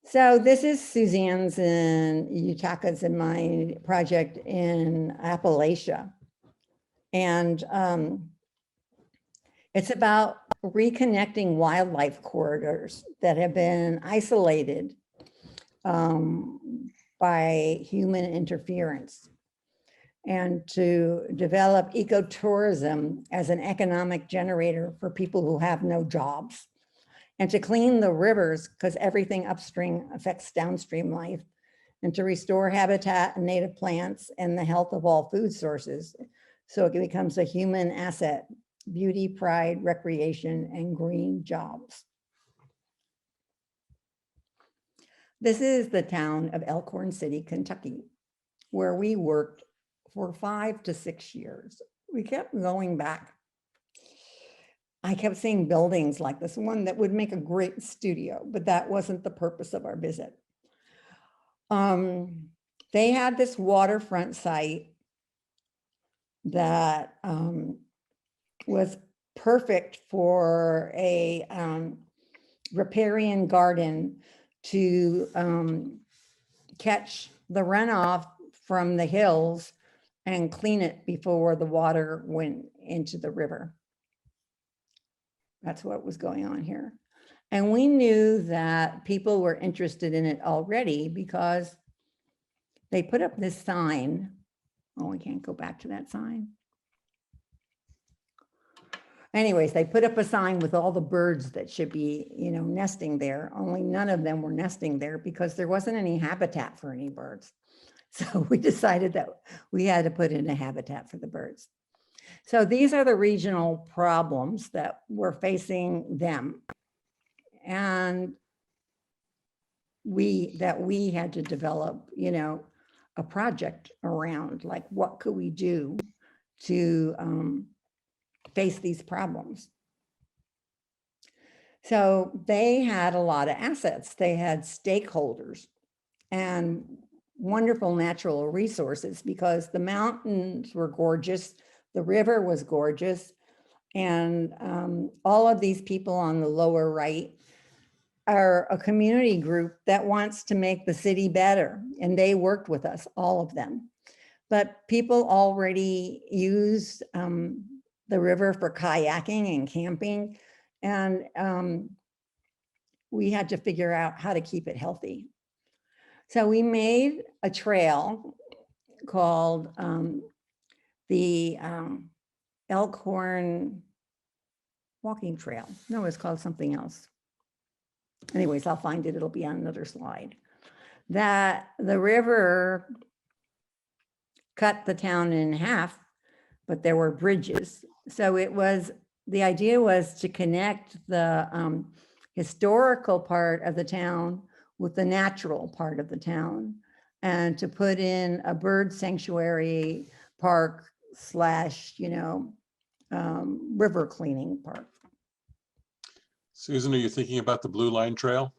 So this is Suzanne's and Yutaka's and my project in Appalachia. And it's about reconnecting wildlife corridors that have been isolated by human interference, and to develop ecotourism as an economic generator for people who have no jobs, and to clean the rivers because everything upstream affects downstream life, and to restore habitat and native plants and the health of all food sources so it becomes a human asset, beauty, pride, recreation, and green jobs. This is the town of Elkhorn City, Kentucky, where we worked for 5 to 6 years. We kept going back. I kept seeing buildings like this one that would make a great studio, but that wasn't the purpose of our visit. They had this waterfront site that was perfect for a riparian garden to catch the runoff from the hills and clean it before the water went into the river. That's what was going on here. And we knew that people were interested in it already because they put up this sign. Oh, we can't go back to that sign. Anyways, they put up a sign with all the birds that should be, nesting there. Only none of them were nesting there because there wasn't any habitat for any birds. So we decided that we had to put in a habitat for the birds. So these are the regional problems that were facing them. And we had to develop, you know, a project around, like, what could we do to face these problems. So they had a lot of assets. They had stakeholders and wonderful natural resources, because the mountains were gorgeous, the river was gorgeous, and all of these people on the lower right are a community group that wants to make the city better, and they worked with us, all of them. But people already use the river for kayaking and camping, and we had to figure out how to keep it healthy. So we made a trail called the Elkhorn Walking Trail. No, it's called something else. Anyways, I'll find it. It'll be on another slide. That the river cut the town in half, but there were bridges. So it was, the idea was to connect the historical part of the town with the natural part of the town, and to put in a bird sanctuary park slash, you know, river cleaning park. Susan, are you thinking about the Blue Line Trail?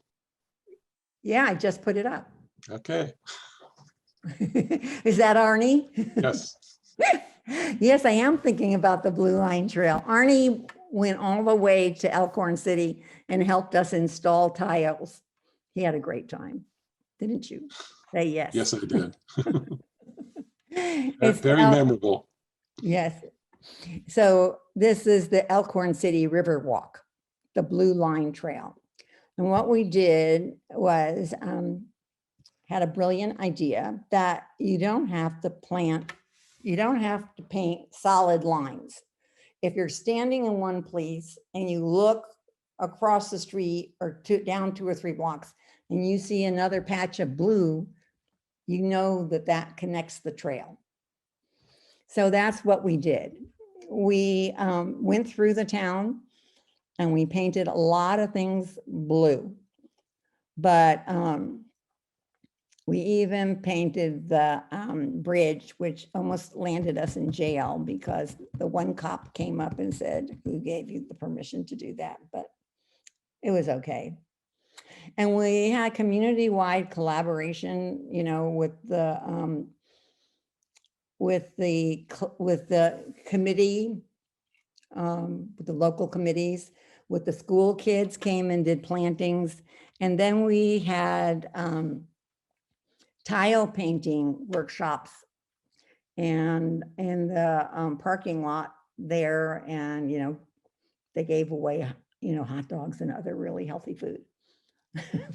Yeah, I just put it up. Okay, Is that Arnie? yes. Yes, I am thinking about the Blue Line Trail. Arnie went all the way to Elkhorn City and helped us install tiles. He had a great time, didn't you? Say yes. Yes, I did. It's Very memorable. Yes. So this is the Elkhorn City River Walk, the Blue Line Trail. And what we did was had a brilliant idea that you don't have to paint solid lines. If you're standing in one place and you look across the street or down 2 or 3 blocks and you see another patch of blue, you know that that connects the trail. So that's what we did. We went through the town and we painted a lot of things blue, but we even painted the bridge, which almost landed us in jail because the one cop came up and said, "Who gave you the permission to do that?" But it was okay. And we had community-wide collaboration, you know, with the committee, with the local committees, with the school kids came and did plantings. And then we had tile painting workshops and in the parking lot there. And, you know, they gave away, you know, hot dogs and other really healthy food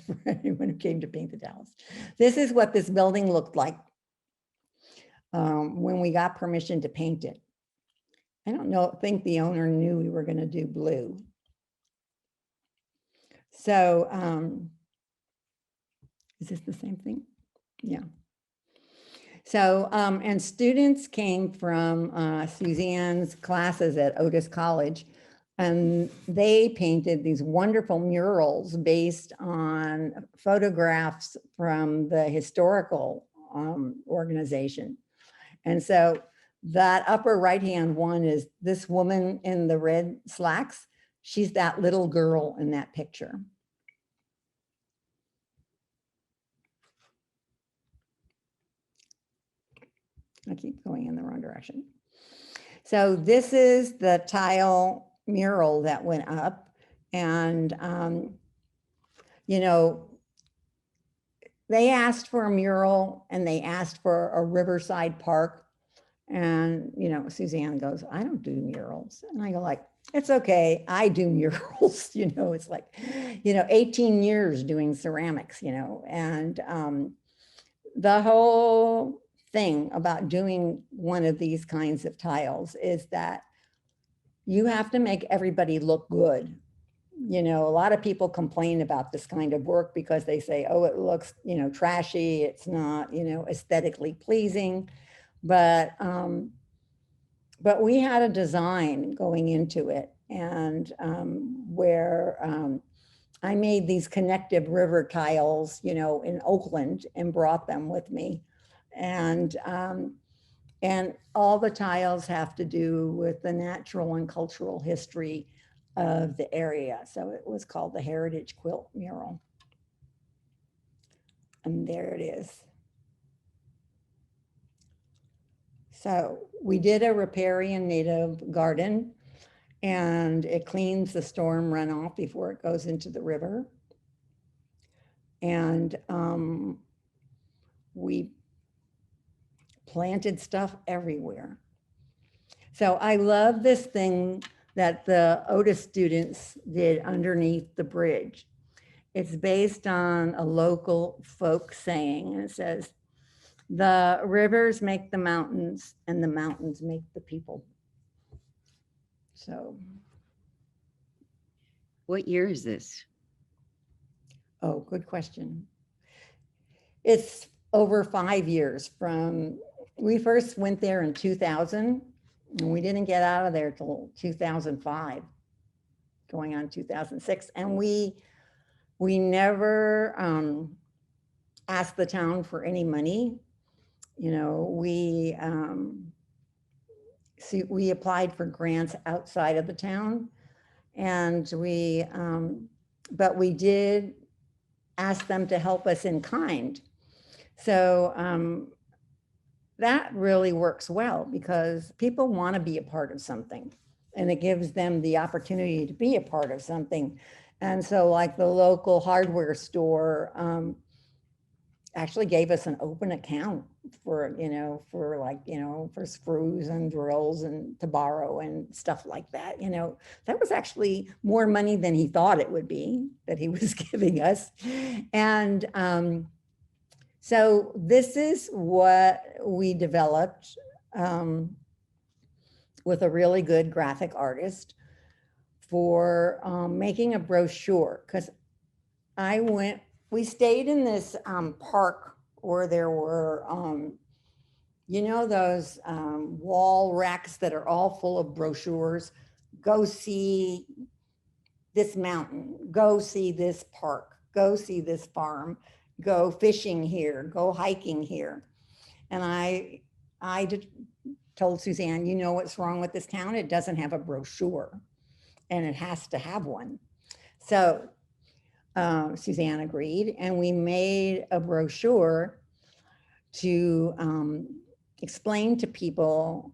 for anyone who came to paint the tiles. This is what this building looked like when we got permission to paint it. I don't think the owner knew we were going to do blue. So is this the same thing? Yeah. So, and students came from Suzanne's classes at Otis College, and they painted these wonderful murals based on photographs from the historical organization. And so that upper right-hand one is this woman in the red slacks. She's that little girl in that picture. I keep going in the wrong direction. So this is the tile mural that went up, and you know, they asked for a mural and they asked for a riverside park, and you know, Suzanne goes, "I don't do murals," and I go like, "It's okay, I do murals." You know, it's like, you know, 18 years doing ceramics, you know, and the whole thing about doing one of these kinds of tiles is that you have to make everybody look good. You know, a lot of people complain about this kind of work because they say, "Oh, it looks, you know, trashy. It's not, you know, aesthetically pleasing." But we had a design going into it, and where I made these connective river tiles, you know, in Oakland and brought them with me. And all the tiles have to do with the natural and cultural history of the area. So it was called the Heritage Quilt Mural. And there it is. So we did a riparian native garden, and it cleans the storm runoff before it goes into the river. And we planted stuff everywhere. So I love this thing that the Otis students did underneath the bridge. It's based on a local folk saying, and it says, "The rivers make the mountains and the mountains make the people." So, What year is this? oh, good question. It's over 5 years from, we first went there in 2000, and we didn't get out of there till 2005, going on 2006. And we never asked the town for any money. You know, we applied for grants outside of the town, and but we did ask them to help us in kind. So that really works well, because people want to be a part of something, and it gives them the opportunity to be a part of something. And so like the local hardware store actually gave us an open account for, you know, for like, you know, for screws and drills and to borrow and stuff like that. You know, that was actually more money than he thought it would be that he was giving us. And so this is what we developed with a really good graphic artist for making a brochure. Because we stayed in this park where there were, you know, those wall racks that are all full of brochures. Go see this mountain, go see this park, go see this farm, go fishing here, go hiking here. And I told Suzanne, you know what's wrong with this town? It doesn't have a brochure, and it has to have one. So Suzanne agreed, and we made a brochure to explain to people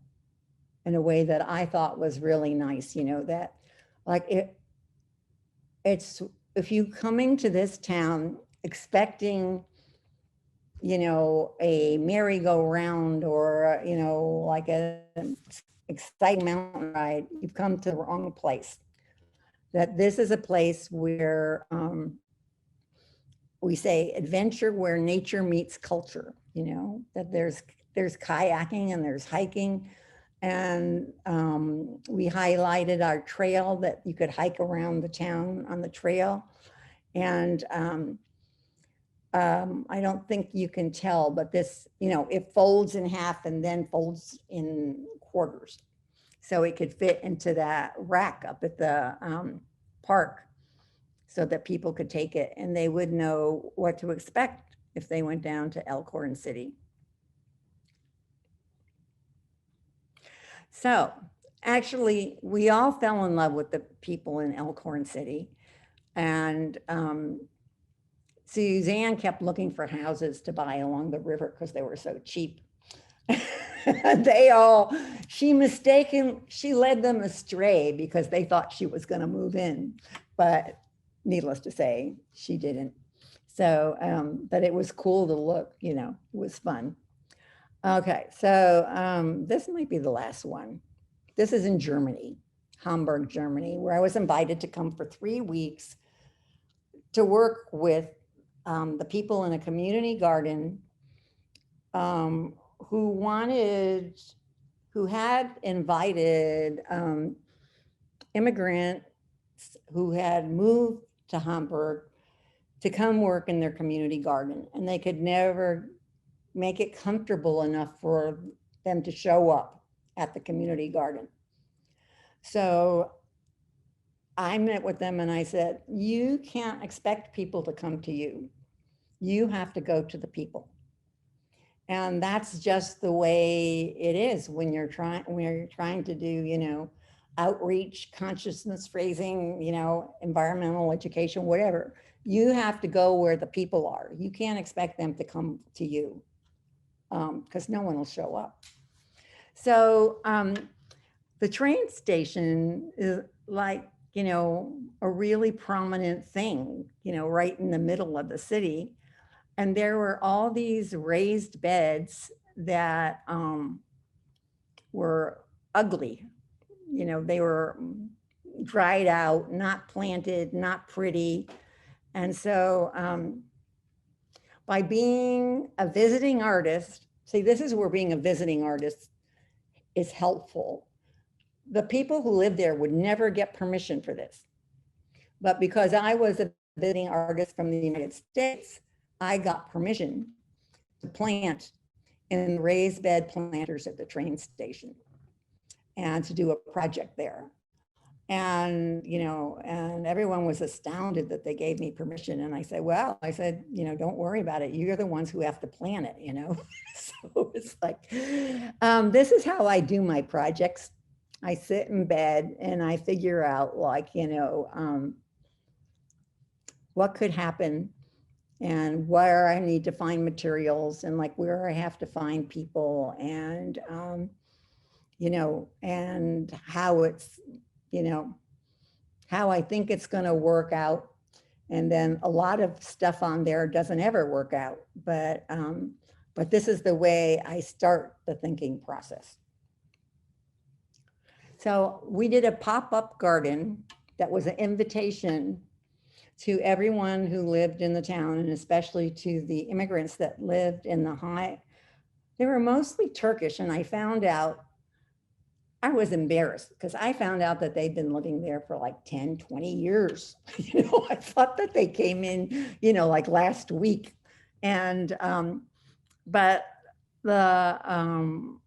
in a way that I thought was really nice, you know, that like it's, if you coming to this town expecting, you know, a merry-go-round or, you know, like an exciting mountain ride, you've come to the wrong place. That this is a place where we say adventure where nature meets culture, you know, that there's kayaking and there's hiking. And we highlighted our trail that you could hike around the town on the trail. And I don't think you can tell, but this, you know, it folds in half and then folds in quarters. So it could fit into that rack up at the park so that people could take it and they would know what to expect if they went down to Elkhorn City. So actually, we all fell in love with the people in Elkhorn City. And Suzanne kept looking for houses to buy along the river because they were so cheap. She led them astray because they thought she was going to move in, but needless to say, she didn't. So, but it was cool to look, you know, it was fun. Okay, so this might be the last one. This is in Germany, Hamburg, Germany, where I was invited to come for 3 weeks to work with the people in a community garden who had invited immigrants who had moved to Hamburg to come work in their community garden, and they could never make it comfortable enough for them to show up at the community garden. So I met with them and I said, you can't expect people to come to you. You have to go to the people. And that's just the way it is when you're trying to do, outreach, consciousness raising, environmental education, whatever. You have to go where the people are. You can't expect them to come to you because no one will show up. So the train station is like, a really prominent thing, right in the middle of the city. And there were all these raised beds that were ugly. They were dried out, not planted, not pretty. And so by being a visiting artist, see, this is where being a visiting artist is helpful. The people who lived there would never get permission for this. But because I was a visiting artist from the United States, I got permission to plant in the raised bed planters at the train station and to do a project there. And, and everyone was astounded that they gave me permission. And I said, well, don't worry about it. You're the ones who have to plan it, So it's like, this is how I do my projects. I sit in bed and I figure out what could happen and where I need to find materials and where I have to find people and, and how it's, how I think it's going to work out. And then a lot of stuff on there doesn't ever work out, but this is the way I start the thinking process. So we did a pop-up garden that was an invitation to everyone who lived in the town, and especially to the immigrants that lived in they were mostly Turkish. And I found out, I was embarrassed because I found out that they'd been living there for 10, 20 years. I thought that they came in, last week. And, but the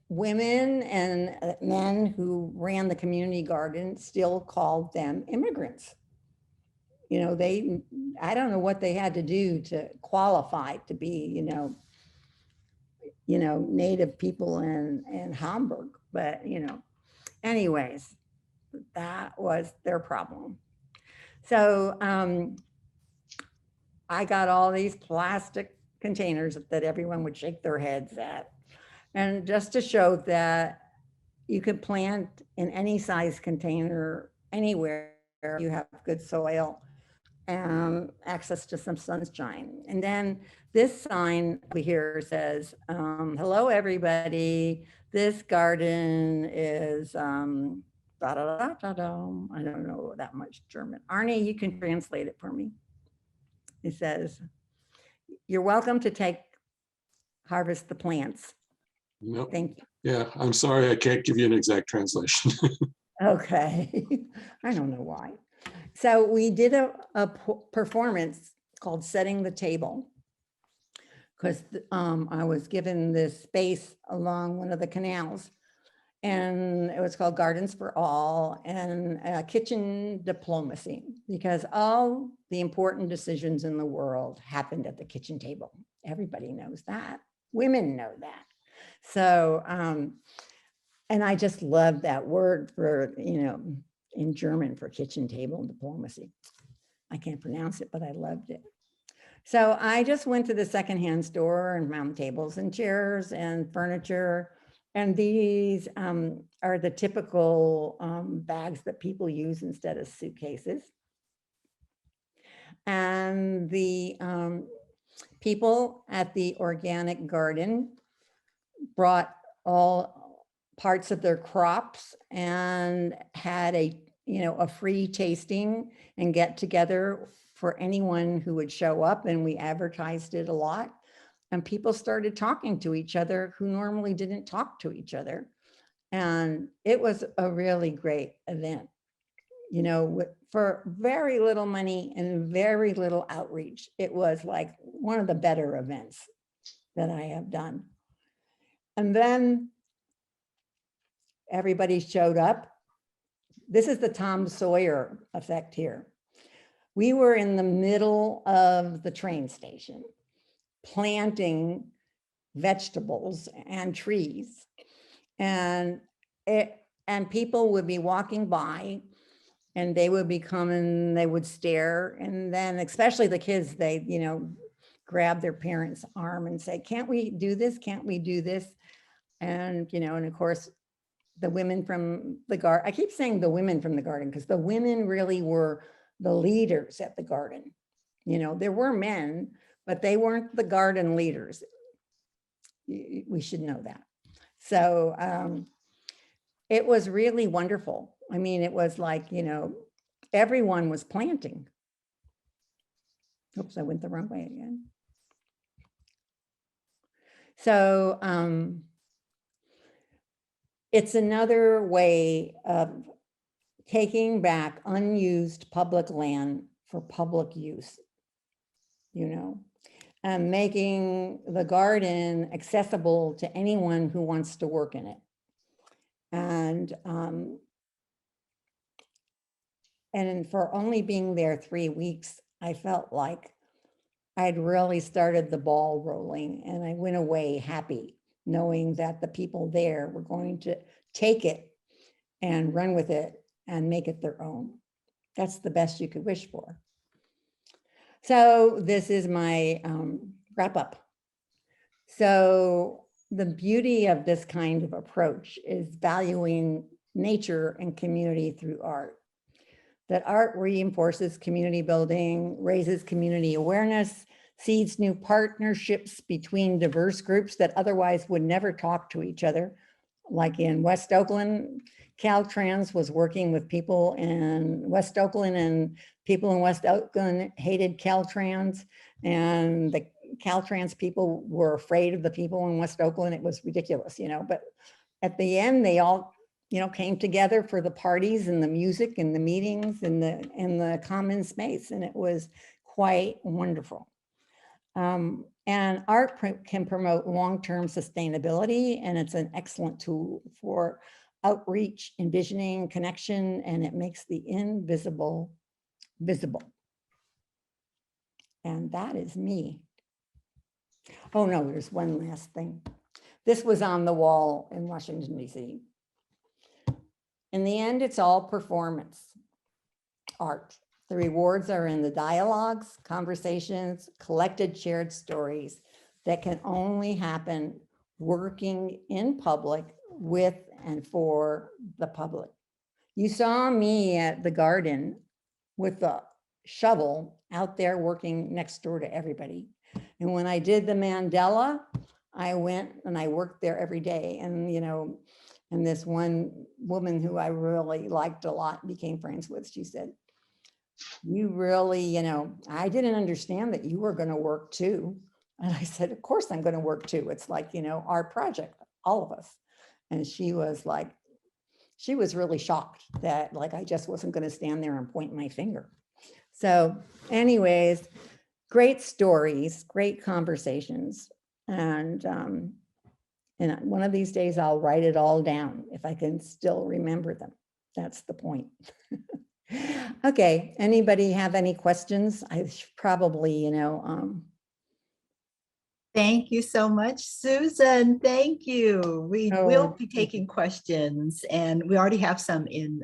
women and men who ran the community garden still called them immigrants. I don't know what they had to do to qualify to be, native people in Hamburg, but, anyways, that was their problem. So I got all these plastic containers that everyone would shake their heads at. And just to show that you could plant in any size container anywhere you have good soil and access to some sunshine. And then this sign over here says, hello, everybody. This garden is, da, da, da, da, da. I don't know that much German. Arnie, you can translate it for me. It says, you're welcome to harvest the plants. Nope. Thank you. Yeah, I'm sorry, I can't give you an exact translation. Okay, I don't know why. So we did a performance called Setting the Table because I was given this space along one of the canals, and it was called Gardens for All and Kitchen Diplomacy, because all the important decisions in the world happened at the kitchen table. Everybody knows that. Women know that. So, and I just love that word for, in German for kitchen table diplomacy. I can't pronounce it, but I loved it. So I just went to the secondhand store and found tables and chairs and furniture. And these are the typical bags that people use instead of suitcases. And the people at the organic garden brought all parts of their crops and had a free tasting and get together for anyone who would show up, and we advertised it a lot, and people started talking to each other who normally didn't talk to each other. And it was a really great event, for very little money and very little outreach. It was like one of the better events that I have done. And then everybody showed up this is the Tom Sawyer effect here. We were in the middle of the train station planting vegetables and trees, and people would be walking by and they would be coming, they would stare, and then especially the kids, they, you know, grab their parents' arm and say, can't we do this? Can't we do this? And, you know, and of course, the women from the garden, I keep saying the women from the garden, because the women really were the leaders at the garden. You know, there were men, but they weren't the garden leaders. We should know that. So it was really wonderful. I mean, it was like, you know, everyone was planting. Oops, I went the wrong way again. So it's another way of taking back unused public land for public use, you know, and making the garden accessible to anyone who wants to work in it. And for only being there 3 weeks, I felt like I'd really started the ball rolling, and I went away happy, knowing that the people there were going to take it and run with it and make it their own. That's the best you could wish for. So this is my wrap up. So the beauty of this kind of approach is valuing nature and community through art. That art reinforces community building, raises community awareness, seeds new partnerships between diverse groups that otherwise would never talk to each other. Like in West Oakland, Caltrans was working with people in West Oakland, and people in West Oakland hated Caltrans, and the Caltrans people were afraid of the people in West Oakland. It was ridiculous, you know, but at the end, they all, you know, came together for the parties and the music and the meetings and the common space. And it was quite wonderful. And art can promote long-term sustainability, and it's an excellent tool for outreach, envisioning, connection, and it makes the invisible visible. And that is me. Oh no, there's one last thing. This was on the wall in Washington, D.C. In the end, it's all performance art. The rewards are in the dialogues, conversations, collected shared stories that can only happen working in public with and for the public. You saw me at the garden with the shovel out there working next door to everybody. And when I did the mandala, I went and I worked there every day. And, you know, and this one woman who I really liked a lot, became friends with, she said, you really, you know, I didn't understand that you were going to work too. And I said, of course I'm going to work too. It's like, you know, our project, all of us. And she was like, she was really shocked that like, I just wasn't going to stand there and point my finger. So anyways, great stories, great conversations. And one of these days I'll write it all down if I can still remember them. That's the point. Okay, anybody have any questions? I should probably, you know, Thank you so much, Susan. Thank you. We will be taking questions, and we already have some in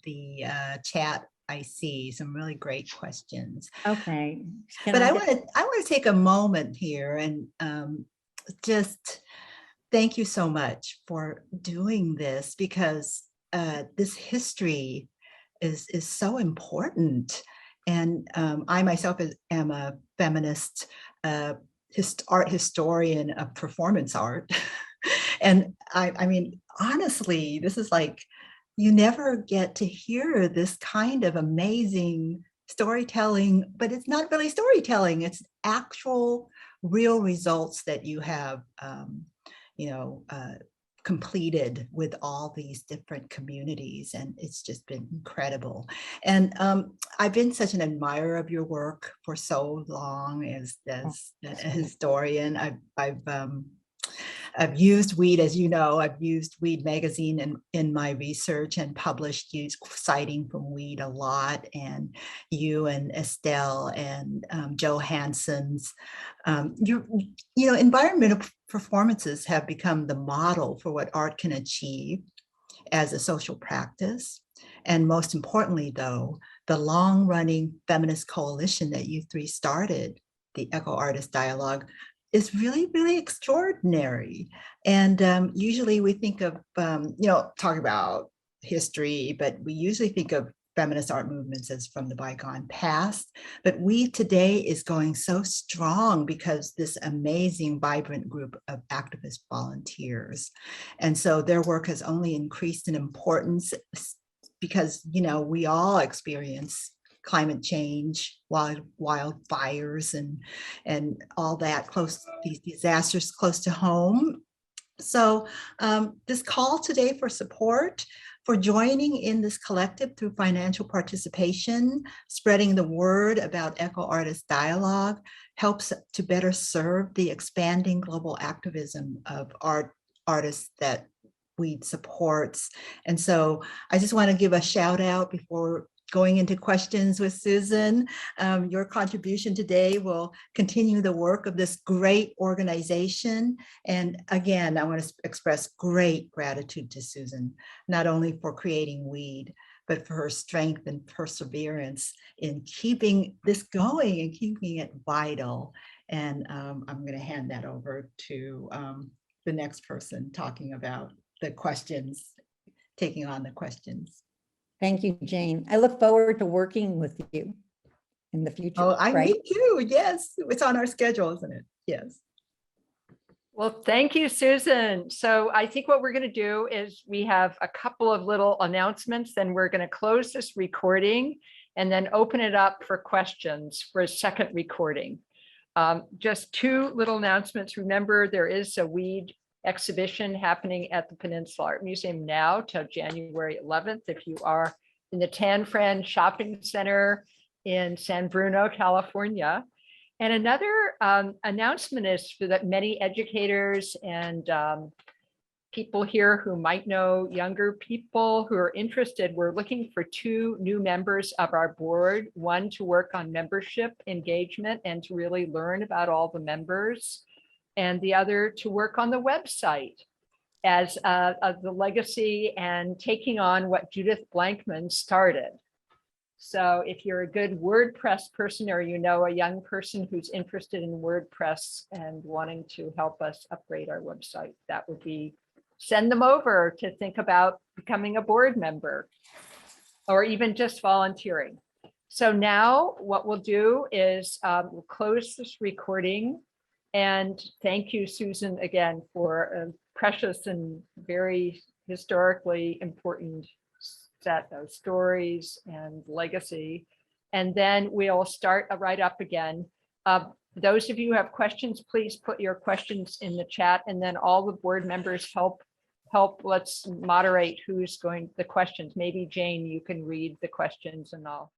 the chat. I see some really great questions. okay. But I want to take a moment here and just thank you so much for doing this, because this history is so important. And I myself am a feminist art historian of performance art. And I mean, honestly, this is like, you never get to hear this kind of amazing storytelling, but it's not really storytelling. It's actual real results that you have, you know, completed with all these different communities. And it's just been incredible. And I've been such an admirer of your work for so long as a historian. I've used WEAD, as you know, I've used WEAD magazine in my research and published, citing from WEAD a lot, and you and Estelle and Joe Hanson's. Environmental performances have become the model for what art can achieve as a social practice. And most importantly, though, the long-running feminist coalition that you three started, the Eco Artist Dialogue, is really, really extraordinary. And usually we think of, talk about history, but we usually think of feminist art movements as from the bygone past. But WEAD today is going so strong because this amazing, vibrant group of activist volunteers. And so their work has only increased in importance because, we all experience climate change, wildfires, and all that these disasters close to home. So this call today for support, for joining in this collective through financial participation, spreading the word about Eco Artist Dialogue helps to better serve the expanding global activism of artists that WEAD supports. And so I just want to give a shout out before going into questions with Susan. Your contribution today will continue the work of this great organization. And again, I want to express great gratitude to Susan, not only for creating WEAD, but for her strength and perseverance in keeping this going and keeping it vital. And I'm going to hand that over to the next person talking about the questions, taking on the questions. Thank you, Jane. I look forward to working with you in the future. Oh, right? me too. Yes, it's on our schedule, isn't it? Yes. Well, thank you, Susan. So I think what we're going to do is we have a couple of little announcements, then we're going to close this recording and then open it up for questions for a second recording. Just two little announcements. Remember, there is a WEAD exhibition happening at the Peninsula Art Museum now till January 11th. If you are in the Tan Fran Shopping Center in San Bruno, California. And another announcement is for that many educators and people here who might know younger people who are interested. We're looking for 2 new members of our board, one to work on membership engagement and to really learn about all the members, and the other to work on the website as the legacy and taking on what Judith Blankman started. So if you're a good WordPress person or a young person who's interested in WordPress and wanting to help us upgrade our website, that would be, send them over to think about becoming a board member or even just volunteering. So now what we'll do is we'll close this recording. And thank you, Susan, again, for a precious and very historically important set of stories and legacy. And then we'll start right up again. Those of you who have questions, please put your questions in the chat, and then all the board members help. Let's moderate who's going the questions. Maybe Jane, you can read the questions and I'll